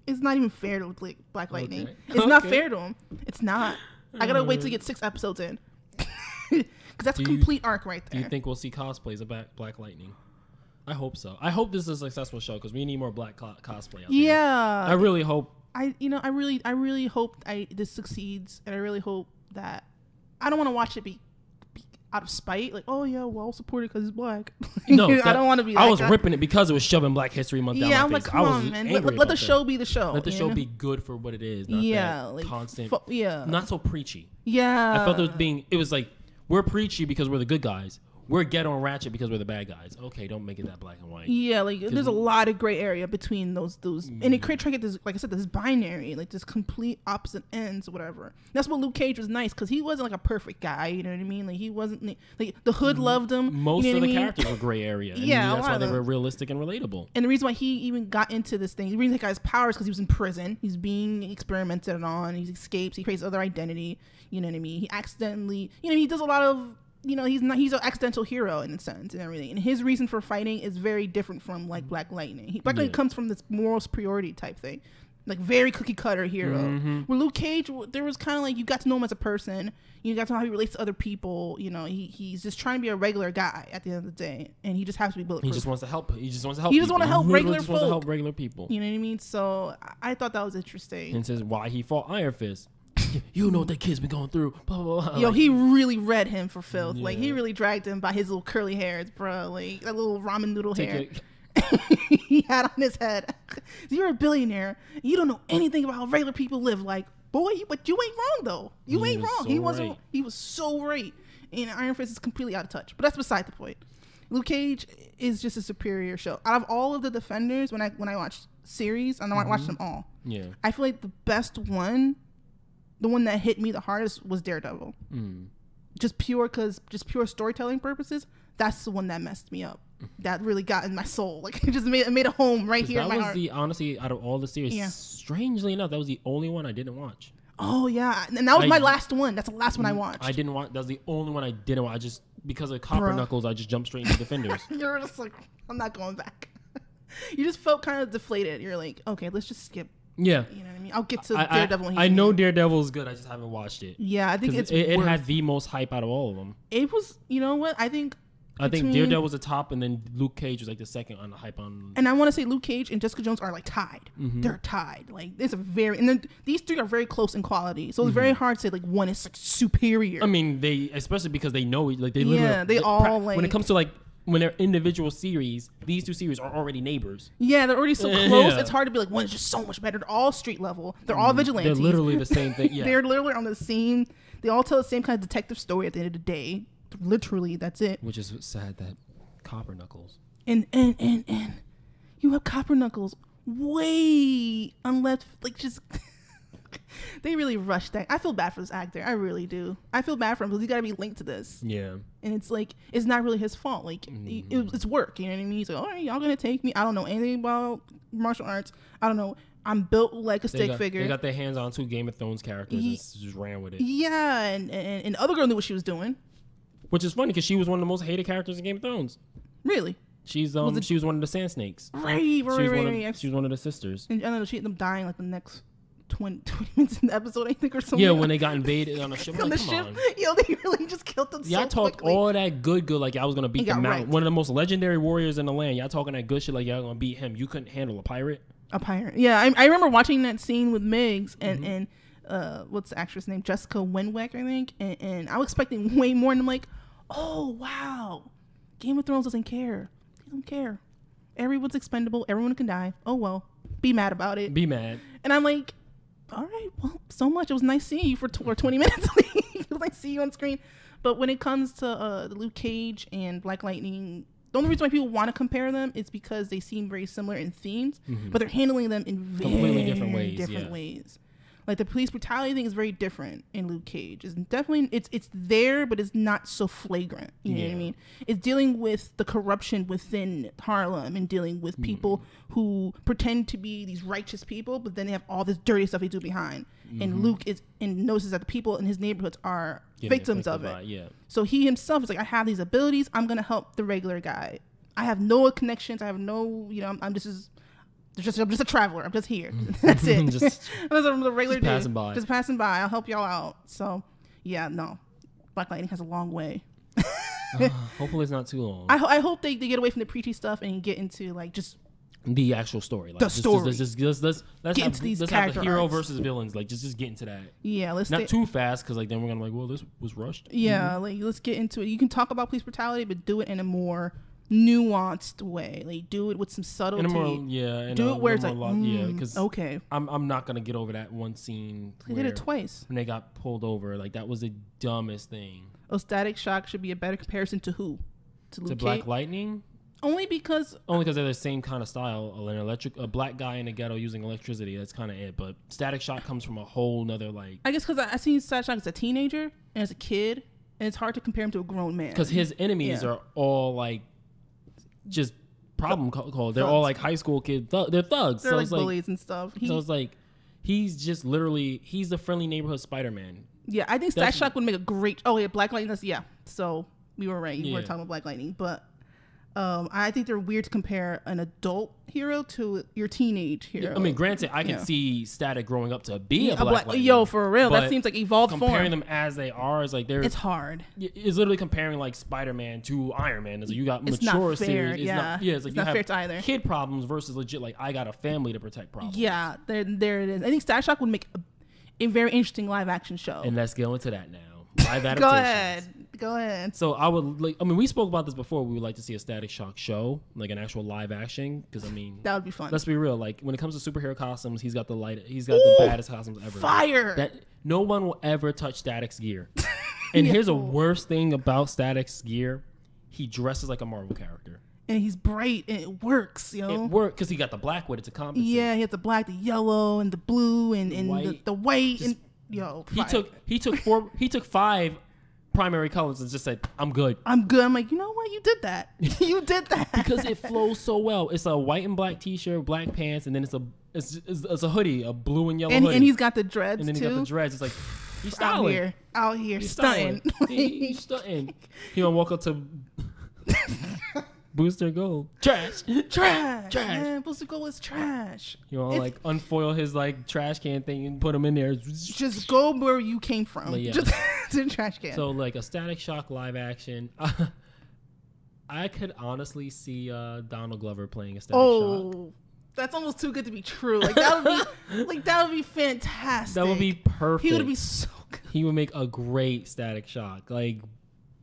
it's not even fair to like Black Lightning. Okay. It's not fair to him. It's not. I gotta wait to get 6 episodes in, because that's a complete arc right there. Do you think we'll see cosplays of Black Lightning? I hope so. I hope this is a successful show because we need more black cosplay out there. Yeah. I really hope. I really hope this succeeds, and I really hope that I don't want to watch it be out of spite, like, oh yeah, well, I'll support it because it's black. No, I don't want to be. I was ripping it because it was shoving Black History Month down my face. I'm like, come on, man. Let the show be the show. Let the show be good for what it is. Not that like constant. Not so preachy. Yeah. I felt it was like, we're preachy because we're the good guys. We're ghetto and ratchet because we're the bad guys. Okay, don't make it that black and white. Yeah, like there's a lot of gray area between those, and it try to get this, like I said, this binary, like this complete opposite ends or whatever. That's what Luke Cage was nice, because he wasn't like a perfect guy. You know what I mean? Like, he wasn't like the hood loved him. Most of the characters were gray area. And that's why they were realistic and relatable. And the reason why he even got into this thing, the reason he got his powers, because he was in prison. He's being experimented on. He escapes. He creates other identity. You know what I mean? He accidentally, he does a lot of. He's an accidental hero in a sense and everything. And his reason for fighting is very different from like Black Lightning. Black Lightning comes from this moral superiority type thing, like very cookie cutter hero. Where Luke Cage, there was kind of like, you got to know him as a person. You got to know how he relates to other people. He's just trying to be a regular guy at the end of the day, and he just has to be bulletproof. He just wants to help. He just wants to help. He just wants to help regular folk. Wants to help regular people. You know what I mean? So I thought that was interesting. And says why he fought Iron Fist. You know what that kid's been going through. Blah, blah, blah. Yo, he really read him for filth. Yeah. Like, he really dragged him by his little curly hairs, bro. Like, that little ramen noodle hair he had on his head. You're a billionaire. You don't know anything about how regular people live. Like, boy, but you ain't wrong, though. You ain't wrong. So he was so right. And Iron Fist is completely out of touch. But that's beside the point. Luke Cage is just a superior show. Out of all of the Defenders, when I watched series, and I watched them all, I feel like the best one, the one that hit me the hardest, was Daredevil. Just pure storytelling purposes, that's the one that messed me up. That really got in my soul. Like, it just made a home right here in my heart. Honestly, out of all the series, strangely enough, that was the only one I didn't watch. Oh yeah, and that was my last one. That's the last one I watched. I didn't watch. That's the only one I didn't watch. I just because of Copper Knuckles, I just jumped straight into Defenders. You're just like, I'm not going back. You just felt kind of deflated. You're like, okay, let's just skip. Yeah, you know what I mean. I'll get to Daredevil. I know Daredevil is good. I just haven't watched it. Yeah, I think it had the most hype out of all of them. It was. You know what? I think Daredevil was the top, and then Luke Cage was like the second on the hype on. And I want to say Luke Cage and Jessica Jones are like tied. Mm-hmm. They're tied. Like it's a very and then these three are very close in quality. So it's very hard to say like one is like superior. I mean, they especially because they know it. Like they like when it comes to like when they're individual series, these two series are already neighbors. Yeah, they're already so close. Yeah. It's hard to be like one is just so much better. They're all street level. They're all vigilantes. They're literally the same thing. Yeah, they're literally on the same. They all tell the same kind of detective story at the end of the day. Literally, that's it. Which is sad that Copper Knuckles. And you have Copper Knuckles way unleft, like just they really rushed that. I feel bad for this actor. I really do. I feel bad for him because he got to be linked to this. Yeah. And it's like it's not really his fault. Like it's work. You know what I mean? He's like, all right, y'all gonna take me. I don't know anything about martial arts. I don't know. I'm built like a stick figure. They got their hands on 2 Game of Thrones characters and just ran with it. Yeah, and the other girl knew what she was doing. Which is funny because she was one of the most hated characters in Game of Thrones. Really? She was one of the Sand Snakes. Right. She was one of the sisters. And I don't know, she ended up dying like the next 20 minutes in the episode, I think, or something. Yeah, when they got invaded on the ship. On the ship? Yo, they really just killed them y'all talked quickly. all that good, like y'all was going to beat the mountain. One of the most legendary warriors in the land. Y'all talking that good shit like y'all going to beat him. You couldn't handle a pirate? A pirate. Yeah, I remember watching that scene with Miggs and what's the actress name? Jessica Wenwick, I think. And I was expecting way more, and I'm like, oh, wow. Game of Thrones doesn't care. They don't care. Everyone's expendable. Everyone can die. Oh, well. Be mad about it. Be mad. And I'm like, all right, well, so much. It was nice seeing you for 20 minutes. It was nice seeing you on screen. But when it comes to Luke Cage and Black Lightning, the only reason why people want to compare them is because they seem very similar in themes, but they're handling them in completely different ways. Like the police brutality thing is very different in Luke Cage. It's definitely it's there, but it's not so flagrant. You know what I mean? It's dealing with the corruption within Harlem and dealing with people who pretend to be these righteous people, but then they have all this dirty stuff they do behind. And Luke notices that the people in his neighborhoods are victims of it. So he himself is like, I have these abilities. I'm gonna help the regular guy. I have no connections. I have no, I'm just a traveler. I'm just here. That's it. I'm a regular dude. Just passing by. I'll help y'all out. So, yeah, no. Black Lightning has a long way. Hopefully it's not too long. I hope they get away from the preachy stuff and get into like just the actual story. Like, let's have the hero arcs versus villains. Like just get into that. Yeah, let's not too fast because like then we're gonna be like, well, this was rushed. Yeah, like let's get into it. You can talk about police brutality, but do it in a more nuanced way. Like do it with some subtlety. Do it where it's like because okay, I'm not gonna get over that one scene. They did it twice when they got pulled over. Like that was the dumbest thing. Oh, Static Shock should be a better comparison to who? To Black Lightning. Only because they're the same kind of style. A black guy in a ghetto using electricity. That's kind of it. But Static Shock comes from a whole nother like. I guess because I seen Static Shock as a teenager and as a kid, and it's hard to compare him to a grown man. Because his enemies are all like. Just problem called. They're all like high school kids. They're thugs. They're like bullies and stuff. So it's like he's just literally he's the friendly neighborhood Spider-Man. Yeah, I think Static Shock would make a great. Oh yeah, Black Lightning. So we were right. You were talking about Black Lightning, but I think they're weird to compare an adult hero to your teenage hero. I mean, granted, I can see Static growing up to be a Black Lightning. Yo, for real, that seems like evolved form. Comparing them as they are is like it's hard. It's literally comparing like Spider-Man to Iron Man. It's like you got mature series. It's not fair to either. Kid problems versus legit like I got a family to protect problems. Yeah, there it is. I think Static Shock would make a very interesting live action show. And let's go into that now. Live adaptations. Go ahead. So I would like. I mean, we spoke about this before. We would like to see a Static Shock show, like an actual live action, because I mean that would be fun. Let's be real. Like when it comes to superhero costumes, he's got the baddest costumes ever. Fire. That no one will ever touch Static's gear. And here's a worst thing about Static's gear: he dresses like a Marvel character. And he's bright, and it works, yo. It worked because he got the black with it to compensate. Yeah, he had the black, the yellow, and the blue, and the white. Just, and yo, he took 5 primary colors and just said, I'm good. I'm like, you know what? You did that. You did that. Because it flows so well. It's a white and black t-shirt, black pants, and then It's a hoodie, a blue and yellow hoodie. And he's got the dreads and then too. He got the dreads. It's like he's styling. Out here stunting. He's stunting. He gonna walk up to Booster Gold. Trash. Man, Booster Gold is trash. You know, like unfoil his like trash can thing and put him in there. Just go where you came from. Like, yeah. Just to the trash can. So like a Static Shock live action. I could honestly see Donald Glover playing a Static Shock. That's almost too good to be true. Like that would be fantastic. That would be perfect. He would be so good. He would make a great Static Shock. Like,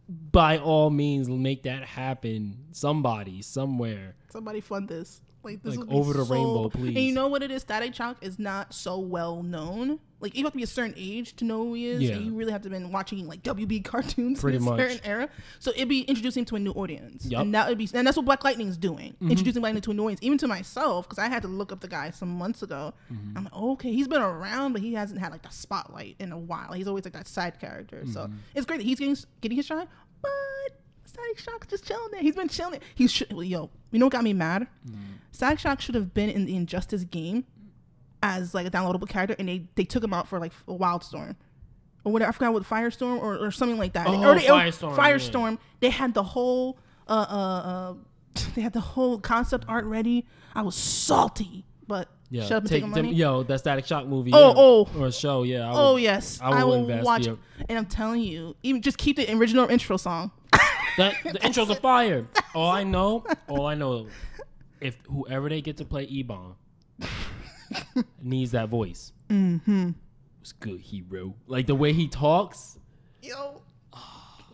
by all means, make that happen. Somebody, somewhere. Somebody fund this. Like this would be over the rainbow, please. And you know what it is? Static Shock is not so well known. Like you have to be a certain age to know who he is. Yeah. And you really have to have been watching like WB cartoons Pretty in a much. certain era. So it'd be introducing to a new audience. Yep. And that's what Black Lightning is doing. Mm-hmm. Introducing Lightning to a new audience. Even to myself, because I had to look up the guy some months ago. Mm-hmm. I'm like, okay, he's been around, but he hasn't had like the spotlight in a while. He's always like that side character. Mm-hmm. So it's great that he's getting his shine, but Static Shock's just chilling there. He's been chilling. You know what got me mad? Static Shock should have been in the Injustice game as like a downloadable character, and they took him out for like a Wildstorm or whatever. I forgot what Firestorm or something like that. Firestorm. Yeah. They had the whole concept art ready. I was salty, but shut up and take money. That Static Shock movie. Or a show. Yeah. I will watch it. And I'm telling you, even just keep the original intro song. The intros are fire. All I know, if whoever they get to play E-Bomb needs that voice. Mm-hmm. It's good, hero. Like the way he talks. Yo.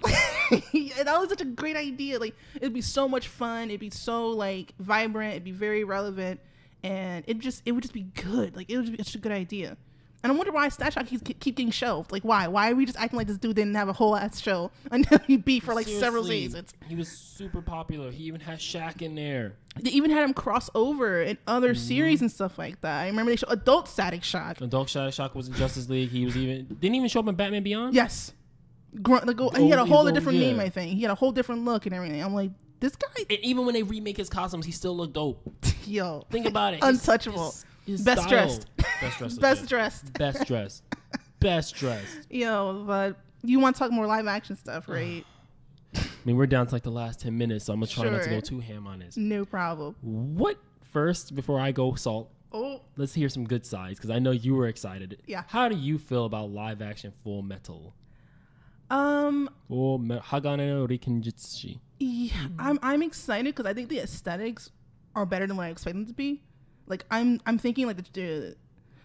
That was such a great idea. Like it'd be so much fun. It'd be so like vibrant. It'd be very relevant, and it would just be good. Like it would be such a good idea. And I wonder why Static Shock keep getting shelved. Like why? Why are we just acting like this dude didn't have a whole ass show until he beat for like several seasons? He was super popular. He even had Shaq in there. They even had him cross over in other series and stuff like that. I remember they showed Adult Static Shock. Adult Static Shock was in Justice League. He was didn't even show up in Batman Beyond. Yes, he had a whole different name. I think he had a whole different look and everything. I'm like, this guy. And even when they remake his costumes, he still looked dope. Yo, think about it. Untouchable. Best dressed. Best dressed. Yo, but you want to talk more live action stuff, right? I mean, we're down to like the last 10 minutes, so I'm going to try not to go too ham on this. No problem. What first, before I go Salt, let's hear some good sides, because I know you were excited. Yeah. How do you feel about live action Full Metal? Hagane no Rikenjutsu. Yeah, I'm excited because I think the aesthetics are better than what I expect them to be. Like I'm thinking like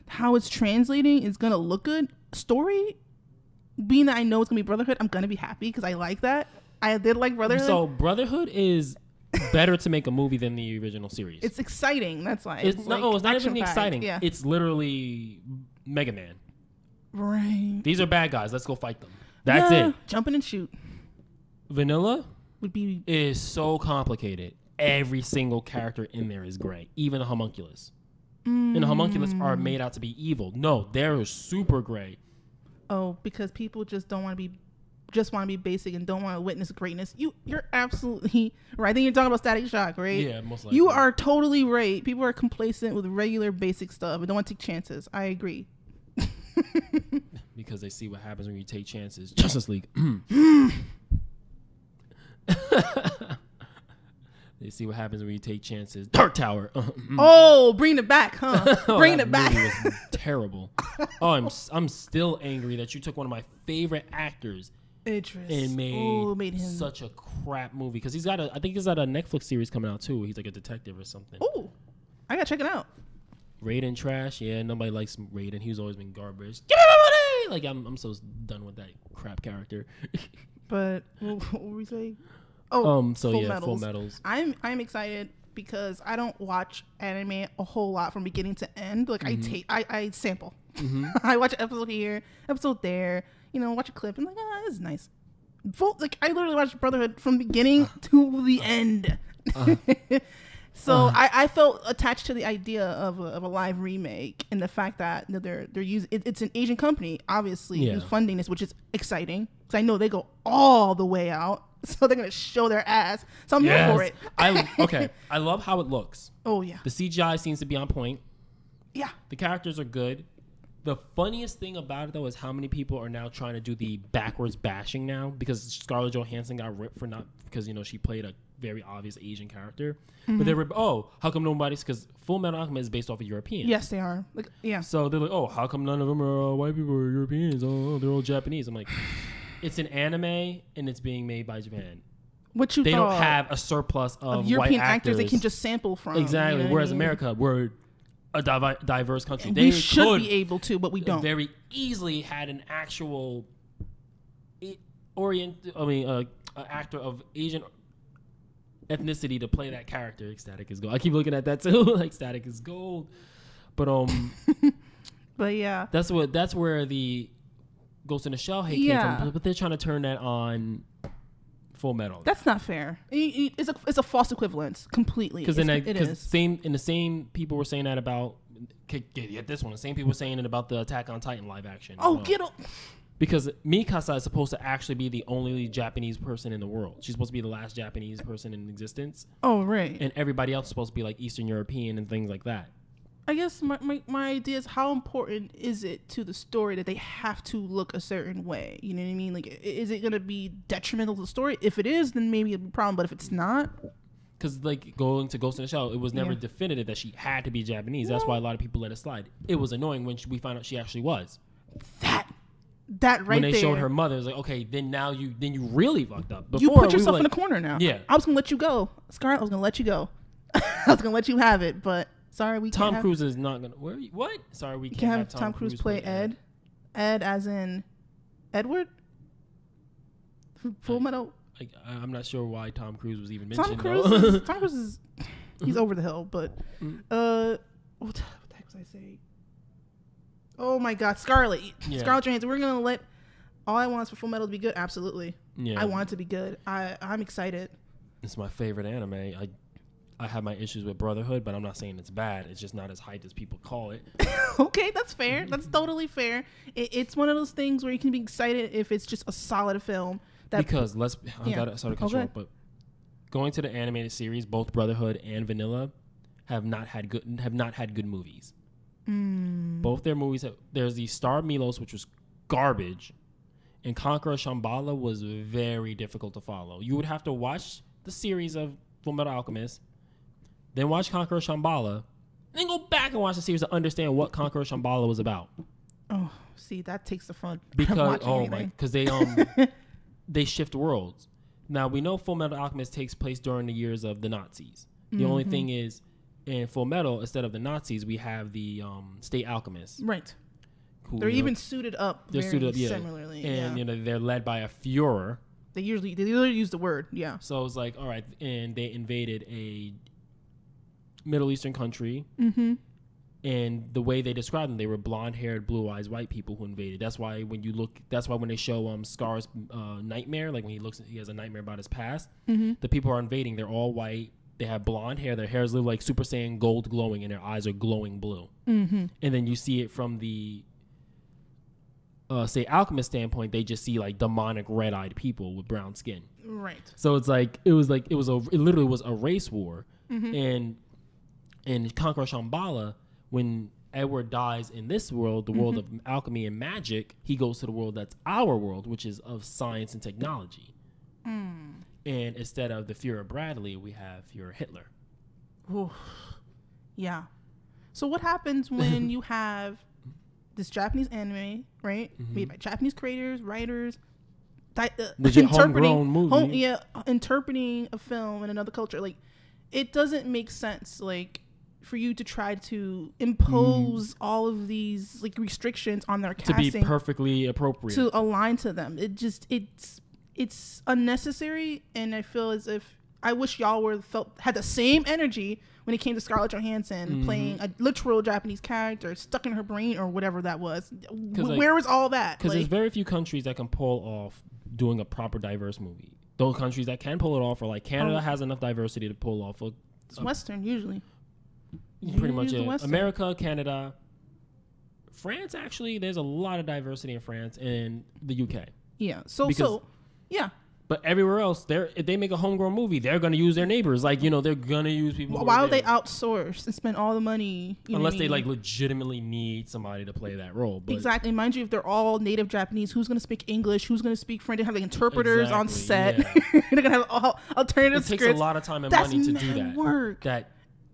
how it's translating is gonna look good. Story, being that I know it's gonna be Brotherhood, I'm gonna be happy because I like that. I did like Brotherhood. So Brotherhood is better to make a movie than the original series. It's exciting. That's why. It's not even exciting. Yeah. It's literally Mega Man. Right. These are bad guys. Let's go fight them. That's it. Jumping and shoot. Vanilla would is so complicated. Every single character in there is great, even the homunculus. And the homunculus are made out to be evil. No, they're super great. Oh, because people just want to be basic and don't want to witness greatness. You're absolutely right. I think you're talking about Static Shock, right? Yeah, most likely. You are totally right. People are complacent with regular basic stuff and don't want to take chances. I agree. Because they see what happens when you take chances. Justice League. They see what happens when you take chances. Dark Tower. Bring it back, huh? Bring it back. Movie was terrible. I'm still angry that you took one of my favorite actors and made him such a crap movie. Because I think he's got a Netflix series coming out too. He's like a detective or something. Oh, I gotta check it out. Raiden trash. Yeah, nobody likes Raiden. He's always been garbage. Give me my money. Like I'm so done with that crap character. But what were we saying? Full Metals. I'm excited because I don't watch anime a whole lot from beginning to end. Like I sample. Mm-hmm. I watch an episode here, episode there. Watch a clip and this is nice. I literally watched Brotherhood from beginning to the end. So I felt attached to the idea of a live remake and the fact that they're using it's an Asian company obviously who's funding this, which is exciting because I know they go all the way out. So they're gonna show their ass. So I'm here for it. I love how it looks. Oh yeah. The CGI seems to be on point. Yeah. The characters are good. The funniest thing about it, though, is how many people are now trying to do the backwards bashing now because Scarlett Johansson got ripped for not because she played a very obvious Asian character. But they were how come nobody's because Full Metal Alchemist is based off of European. Yes, they are. Like, yeah. So they're like, how come none of them are white people or Europeans? Oh, they're all Japanese. I'm like, it's an anime and it's being made by Japan. What you they thought don't have a surplus of European white actors they can just sample from. Exactly. Whereas America, we're a diverse country. They should be able to, but we don't. Very easily had an actual actor of Asian ethnicity to play that character. Ecstatic is gold. I keep looking at that too. Like Static is gold. But but yeah, that's where the Ghost in the Shell hate came from. But they're trying to turn that on Full Metal. That's not fair. It's a false equivalence completely. Because the same people were saying that about get this one. The same people were saying it about the Attack on Titan live action. Get up. Because Mikasa is supposed to actually be the only Japanese person in the world. She's supposed to be the last Japanese person in existence. Oh, right. And everybody else is supposed to be like Eastern European and things like that. I guess my idea is how important is it to the story that they have to look a certain way? You know what I mean? Like, is it going to be detrimental to the story? If it is, then maybe it'll be a problem. But if it's not... Because, like, going to Ghost in the Shell, it was never definitive that she had to be Japanese. That's why a lot of people let it slide. It was annoying when we found out she actually was. That right there. When they showed her mother, it was like, okay, then you really fucked up. Before, you put yourself in a corner now. Yeah. I was going to let you go. Scarlett, I was going to let you go. I was going to let you have it, but... Sorry, we can't. Tom Cruise is not gonna. What? Sorry, we can't have Tom Cruise play Ed. Ed, as in Edward. Full Metal. I'm not sure why Tom Cruise was even mentioned. Tom Cruise is he's over the hill, but what the heck was I saying? Oh my God, Scarlett Johansson. We're gonna let all I want is for Full Metal to be good. Absolutely. Yeah. I want it to be good. I'm excited. It's my favorite anime. I have my issues with Brotherhood, but I'm not saying it's bad. It's just not as hyped as people call it. Okay, that's fair. That's totally fair. It's one of those things where you can be excited if it's just a solid film. Because I gotta sort of cut you off, but going to the animated series, both Brotherhood and Vanilla have not had good movies. Both their movies there's the Star of Milos, which was garbage, and Conqueror Shambhala was very difficult to follow. You would have to watch the series of Full Metal Alchemist, then watch Conqueror Shambhala, then go back and watch the series to understand what Conqueror Shambhala was about. Oh, see, that takes the fun. Because they shift worlds. Now we know Full Metal Alchemist takes place during the years of the Nazis. The only thing is, in Full Metal, instead of the Nazis, we have the state alchemists. Right. They're even suited up. They're suited up, similarly, and they're led by a Führer. They literally use the word, yeah. So it's like, all right, and they invaded a Middle Eastern country, and the way they described them, they were blonde-haired, blue-eyed white people who invaded. That's why when they show Scar's nightmare, like when he has a nightmare about his past, the people who are invading, they're all white. They have blonde hair. Their hair is like Super Saiyan gold glowing, and their eyes are glowing blue. And then you see it from the say alchemist standpoint, they just see like demonic red-eyed people with brown skin. Right. So it literally was a race war. And in Conqueror Shambhala, when Edward dies in this world, the world of alchemy and magic, he goes to the world that's our world, which is of science and technology. And instead of the Führer Bradley, we have Führer Hitler. Ooh. Yeah. So what happens when you have this Japanese anime, right? Made by Japanese creators, writers, interpreting a film in another culture. Like, it doesn't make sense, like, for you to try to impose all of these like restrictions on their casting to be perfectly appropriate to align to them. It's unnecessary, and I feel as if I wish y'all had the same energy when it came to Scarlett Johansson playing a literal Japanese character stuck in her brain or whatever that was. Where was all that? Because there's very few countries that can pull off doing a proper diverse movie. Those countries that can pull it off are like Canada has enough diversity to pull off. It's Western usually. Pretty much it. America, Canada, France. Actually, there's a lot of diversity in France and the UK. Yeah. But everywhere else, if they make a homegrown movie, they're going to use their neighbors. Like, they're going to use people. Why would they outsource and spend all the money? Unless they like legitimately need somebody to play that role. But exactly. Mind you, if they're all native Japanese, who's going to speak English? Who's going to speak French? They have like interpreters on set. Yeah. They're going to have all alternative scripts. It takes a lot of time and money to do that. Work. That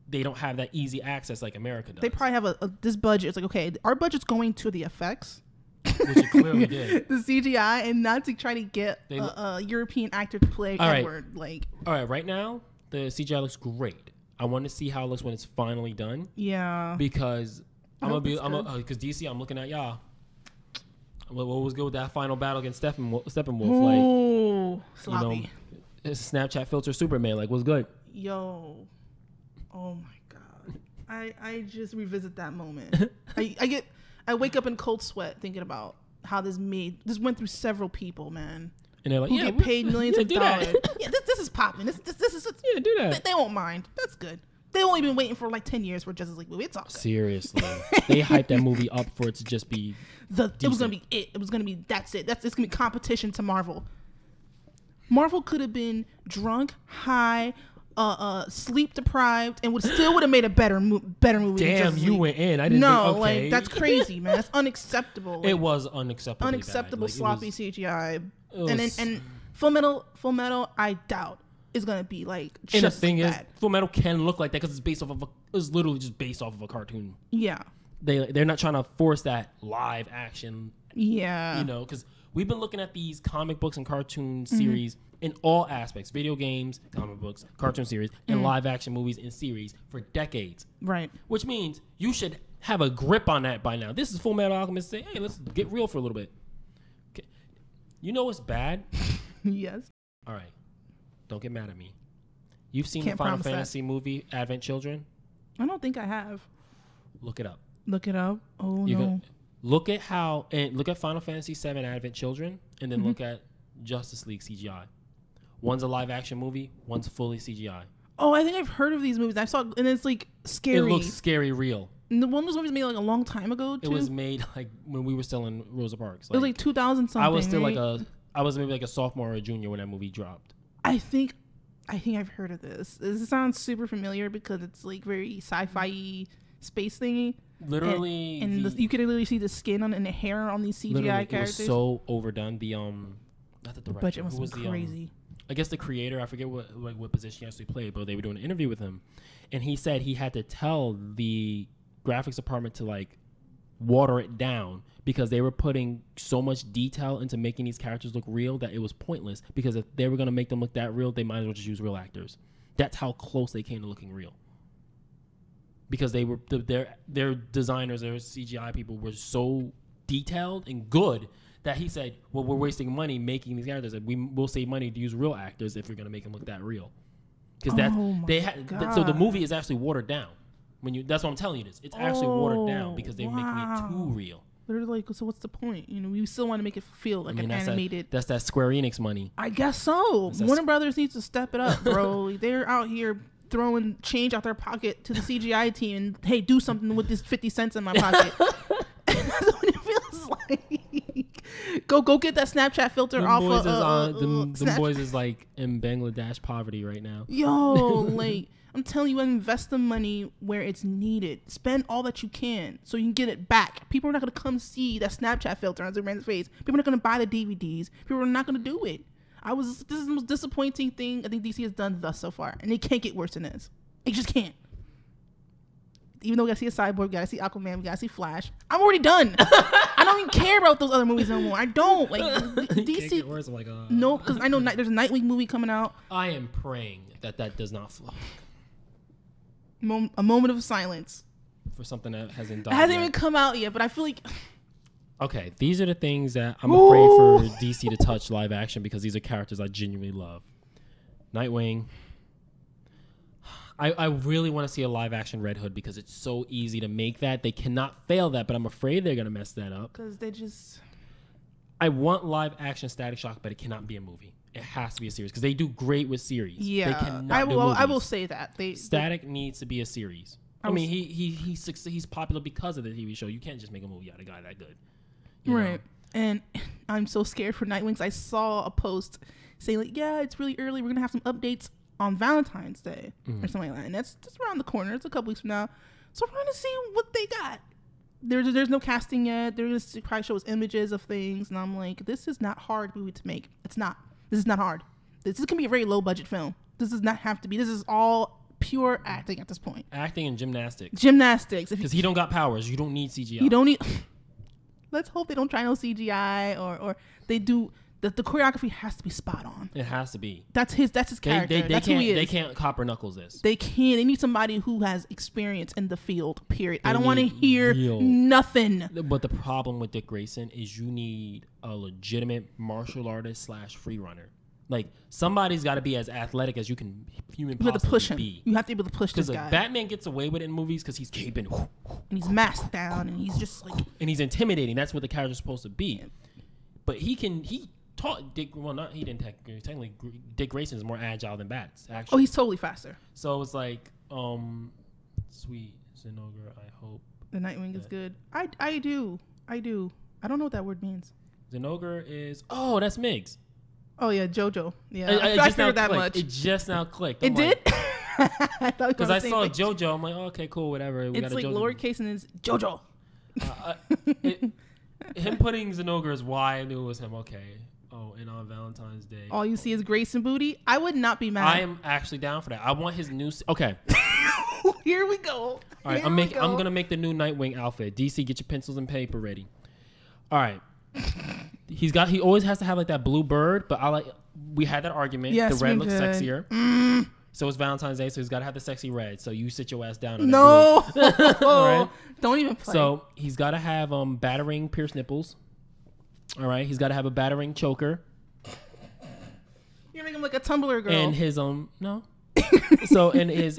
they don't have that easy access like America does. They probably have this budget. It's like, okay, our budget's going to the effects. Which it clearly did. The CGI, and not to try to get a European actor to play Edward. All right, right now the CGI looks great. I want to see how it looks when it's finally done. Yeah. Because because DC, I'm looking at y'all. What was good with that final battle against Steppenwolf? Oh, sloppy. It's a Snapchat filter Superman. Like, what's good? Yo, oh my god, I just revisit that moment. I wake up in cold sweat thinking about how this went through several people, man. And they're like, who get paid millions of dollars. Yeah, this is popping. This is do that. They won't mind. That's good. They only been waiting for like 10 years for Justice League movie. It's all good. Seriously. They hyped that movie up for it to just be it was gonna be it. It was gonna be that's it. It's gonna be competition to Marvel. Marvel could have been drunk, high, sleep deprived, and would have made a better movie. Damn, you went in. I didn't. No, okay. like that's crazy, man. That's unacceptable. It was unacceptable. Unacceptable, like, sloppy CGI. And Full Metal, I doubt is gonna be like. And the thing is, Full Metal can look like that because it's literally just based off of a cartoon. Yeah. They're not trying to force that live action. Yeah. Because we've been looking at these comic books and cartoon series in all aspects, video games, comic books, cartoon series, and live action movies and series for decades. Right. Which means you should have a grip on that by now. This is Full Metal Alchemist saying, hey, let's get real for a little bit. Okay. You know what's bad? Yes. All right. Don't get mad at me. You've seen the Final Fantasy movie, Advent Children? I don't think I have. Look it up. Look it up? Oh, no. Look at Final Fantasy VII Advent Children, and then look at Justice League CGI. One's a live action movie, one's fully CGI. Oh, I think I've heard of these movies. I saw, and it's like scary. It looks scary real. And one of those movies made like a long time ago too. It was made like when we were still in Rosa Parks. Like, it was like 2000 something. I was still right? I was maybe like a sophomore or a junior when that movie dropped. I think I've heard of this. This sounds super familiar because it's like very sci-fi space thingy. Literally, and you could literally see the skin and the hair on these CGI characters. It was so overdone. Not the director. Budget was crazy. I guess the creator, I forget what position he actually played, but they were doing an interview with him, and he said he had to tell the graphics department to like water it down because they were putting so much detail into making these characters look real that it was pointless, because if they were going to make them look that real, they might as well just use real actors. That's how close they came to looking real. Because they were their designers, their CGI people were so detailed and good that he said, well, we're wasting money making these characters. We'll save money to use real actors if we're going to make them look that real. Because so the movie is actually watered down. That's what I'm telling you this. It's actually watered down because they're making it too real. They're like, so what's the point? We still want to make it feel like an animated. That's that Square Enix money. I guess so. Warner Brothers needs to step it up, bro. They're out here throwing change out their pocket to the CGI team and, hey, do something with this 50 cents in my pocket. That's what it feels like. Go get that Snapchat filter off of them boys is like in Bangladesh poverty right now. Yo, like, I'm telling you, invest the money where it's needed. Spend all that you can so you can get it back. People are not going to come see that Snapchat filter on Superman's face. People are not going to buy the DVDs. People are not going to do it. This is the most disappointing thing I think DC has done thus so far, and it can't get worse than this. It just can't. Even though we gotta see a Cyborg, we gotta see Aquaman, we gotta see Flash. I'm already done. I don't even care about those other movies no more. I don't like DC. Can't get worse. I'm like, no, because I know there's a Nightwing movie coming out. I am praying that does not flow. A moment of silence for something that hasn't even come out yet, but I feel like. Okay, these are the things that I'm afraid for DC to touch live action, because these are characters I genuinely love. Nightwing. I really want to see a live action Red Hood because it's so easy to make that. They cannot fail that, but I'm afraid they're going to mess that up. Because they just... I want live action Static Shock, but it cannot be a movie. It has to be a series because they do great with series. Yeah, they cannot do movies. I will say that. Static needs to be a series. I mean, he's popular because of the TV show. You can't just make a movie out of a guy that good. Right. And I'm so scared for Nightwings. I saw a post saying like, yeah, it's really early. We're going to have some updates on Valentine's Day or something like that. And that's just around the corner. It's a couple weeks from now. So we're going to see what they got. There's no casting yet. They're just probably show us images of things. And I'm like, this is not hard movie to make. It's not. This is not hard. This can be a very low budget film. This does not have to be. This is all pure acting at this point. Acting and gymnastics. Because he don't got powers. You don't need CGI. You don't need. Let's hope they don't try no CGI or they do. The choreography has to be spot on. It has to be. That's his character. That's who he is. They can't copper knuckles this. They can't. They need somebody who has experience in the field, period. I don't want to hear nothing. But the problem with Dick Grayson is you need a legitimate martial artist / free runner. Like, somebody's got to be as athletic as you can possibly be. You have to be able to push this guy. Because Batman gets away with it in movies because he's caping. And he's masked down and he's just like... And he's intimidating. That's what the character's supposed to be. But he taught Dick... Well, not he didn't technically. Dick Grayson is more agile than Bats, actually. Oh, he's totally faster. So it's like, sweet Zenogre, I hope. The Nightwing is good. I do. I don't know what that word means. Zenogre is... Oh, that's Miggs. Oh, yeah, JoJo. Yeah, I figured that much. It just now clicked. It did? Because I saw JoJo. I'm like, oh, okay, cool, whatever. It's like lowercase and it's JoJo. Him putting Zenogre is why I knew it was him. Okay. Oh, and on Valentine's Day. All you see is Grayson booty. I would not be mad. I am actually down for that. I want his new... Okay. Here we go. All right, I'm going to make the new Nightwing outfit. DC, get your pencils and paper ready. All right. He always has to have like that blue bird, but we had that argument. Yes, the red looks did. sexier. So it's Valentine's Day, so he's got to have the sexy red. So you sit your ass down on no. that blue. Right? Don't even play. So he's got to have battering pierced nipples. All right, he's got to have a battering choker. You're making him like a Tumblr girl. And his no. So in his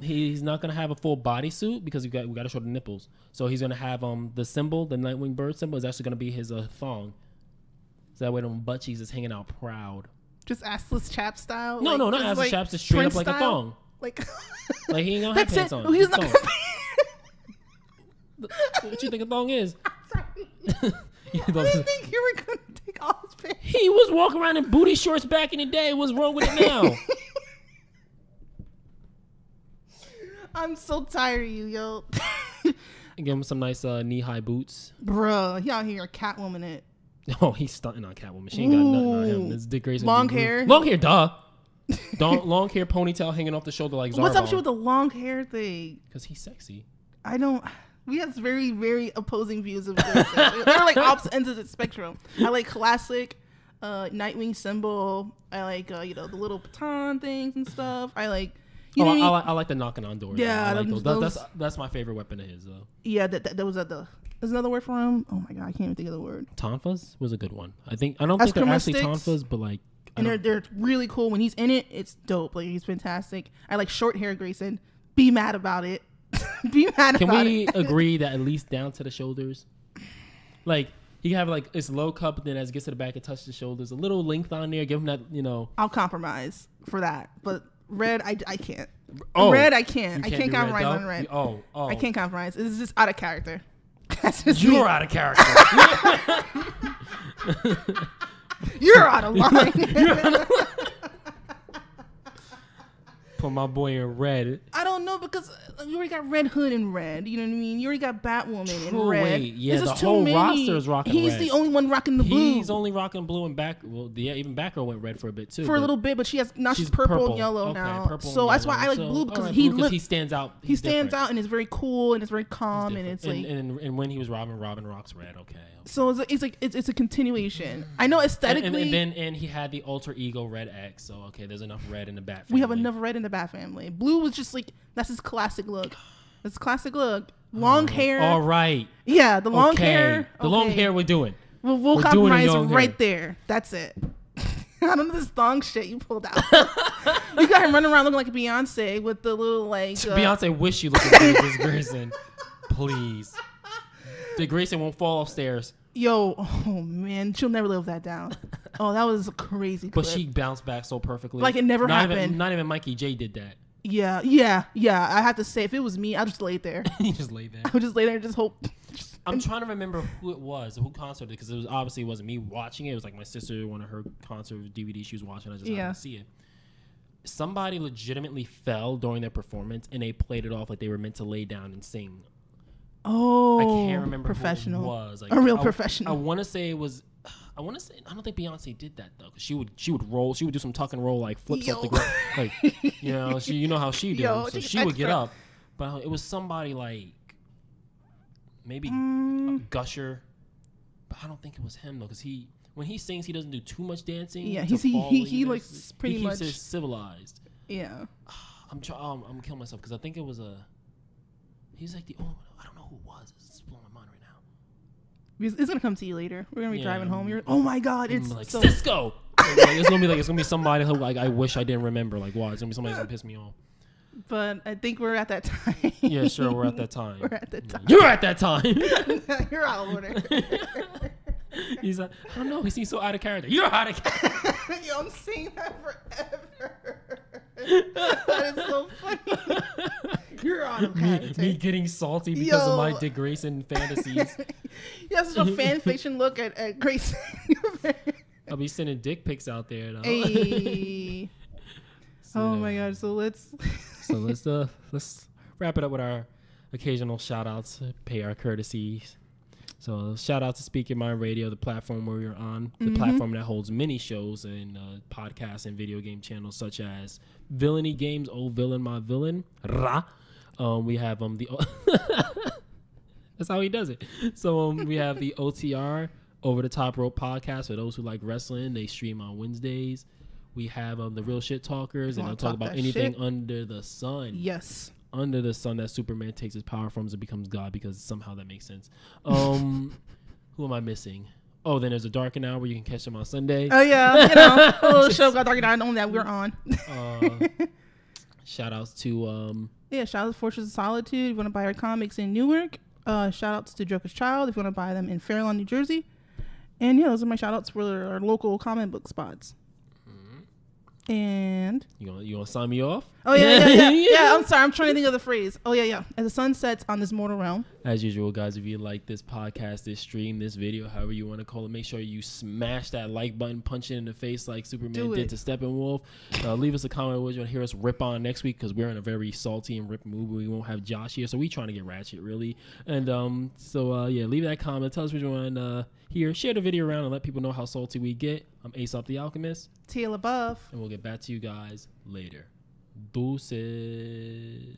he's not gonna have a full bodysuit because we got to show the nipples. So he's gonna have the symbol, the Nightwing bird symbol, is actually gonna be his thong. So that way them butt cheeks is hanging out proud. Just assless chap style. No, not assless like chaps. Just straight up like style? A thong. Like he ain't gonna have pants on. He's not. What you think a thong is? Sorry. I didn't think you were gonna take off his pants. He was walking around in booty shorts back in the day. What's wrong with it now? I'm so tired of you, yo. And give him some nice knee-high boots. Bruh, he out here Catwoman it. Oh, he's stunting on Catwoman. She ain't got nothing on him. It's Dick Grayson. Long hair. Long hair, duh. Long hair, ponytail hanging off the shoulder like Zarbon. What's up with the long hair thing? Because he's sexy. We have very, very opposing views of this. They're like opposite ends of the spectrum. I like classic Nightwing symbol. I like the little baton things and stuff. I like I like the knocking on doors. Yeah, I like those. That's my favorite weapon of his though. Yeah, that was there's another word for him. Oh my god, I can't even think of the word. Tonfas was a good one. I don't think they're actually tonfas, but like. And they're really cool. When he's in it, it's dope. Like he's fantastic. I like short hair Grayson. Be mad about it. Be mad about it. Can we agree that at least down to the shoulders? Like he can have like it's low cup, but then as it gets to the back, it touches the shoulders. A little length on there. Give him that, I'll compromise for that, but red, I can't. Oh, red, I can't. I can't compromise red, on red. Oh. I can't compromise. It's just out of character. You're out of character. You're out of line. Put my boy in red. I don't know because you already got Red Hood in red. You know what I mean? You already got Batwoman in red. Yeah, the whole roster is rocking red. He's the only one rocking the blue. He's only rocking blue and back. Well, yeah, even Batgirl went red for a bit too. For a little bit, but she's purple and yellow now. Purple so that's why I like blue because he stands out. He stands out and is very cool and it's very calm and it's like. And when he was Robin rocks red. Okay. So it's a continuation. I know aesthetically. And he had the alter ego Red X. So okay, there's enough red in the Bat family. We have enough red in the Bat family. Blue was just like that's his classic look. That's classic look. Long hair. All right. Yeah, the long hair. The long hair we're doing. We'll compromise right there. That's it. I don't know this thong shit you pulled out. You got him running around looking like a Beyonce with the little like. Beyonce wish you looked like Dick Grayson. Please. Dick Grayson won't fall off stairs. Yo, oh man, she'll never live that down. Oh, that was a crazy clip. But she bounced back so perfectly. Like it never happened. Not even Mikey J did that. Yeah. I have to say, if it was me, I'd just lay there. You just lay there. I would just lay there and just hope. Just I'm trying to remember who it was, who concerted, because it was obviously it wasn't me watching it. It was like my sister, one of her concert DVDs she was watching. I just happened to see it. Somebody legitimately fell during their performance, and they played it off like they were meant to lay down and sing. Oh, I can't remember professional. who it was. Like, a real professional. I want to say it was. I want to say. I don't think Beyonce did that though, because she would roll. She would do some tuck and roll, like flips off the ground, like you know how she does. So she would get up, but it was somebody like maybe Gusher, but I don't think it was him though, because when he sings, he doesn't do too much dancing. Yeah, he looks pretty much civilized. Yeah. I'm gonna kill myself because I think it was he's like the only one. I don't know who it was. It's blowing my mind right now. It's gonna come to you later. We're gonna be driving home. You're oh my god, it's like so Cisco. It's gonna be somebody who like I wish I didn't remember. Like wow, it's gonna be somebody who's gonna piss me off. But I think we're at that time. Yeah, sure, we're at that time. We're at that time. You're at that time. You're out of order. He's like, I don't know. He seems so out of character. You're out of character. Yo, I'm saying that forever. That is so funny. You're out of character. Me getting salty because of my Dick Grayson fantasies. You have such a fan fiction look at Grayson. I'll be sending dick pics out there. Though. Hey. Oh my god. So let's wrap it up with our occasional shout outs, pay our courtesies. So shout out to Speak Your Mind Radio, the platform where we're on, the platform that holds many shows and podcasts and video game channels such as Villainy Games, Oh Villain My Villain, Ra. We have that's how he does it. So we have the OTR, Over the Top Rope podcast for those who like wrestling. They stream on Wednesdays. We have the Real Shit Talkers, and they'll talk about anything under the sun. Yes. Under the sun that Superman takes his power from and becomes God, because somehow that makes sense. Who am I missing? Oh, then there's a Darkened Hour where you can catch them on Sunday. Oh yeah, a little show got Darkened Hour that we're on. Shout outs to shout out to Fortress of Solitude. If you want to buy our comics in Newark. Shout outs to Joker's Child if you want to buy them in Fairlawn, New Jersey. And those are my shout outs for our local comic book spots. And you gonna sign me off? Oh yeah. I'm sorry, I'm trying to think of the phrase. Oh yeah. As the sun sets on this mortal realm. As usual, guys, if you like this podcast, this stream, this video, however you want to call it, make sure you smash that like button, punch it in the face like Superman did to Steppenwolf. Leave us a comment what you want to hear us rip on next week, because we're in a very salty and rip mood. We won't have Josh here, so we trying to get ratchet really. And leave that comment. Tell us what you want to hear. Share the video around and let people know how salty we get. I'm Aesop the Alchemist. Teal above. And we'll get back to you guys later. Deuces.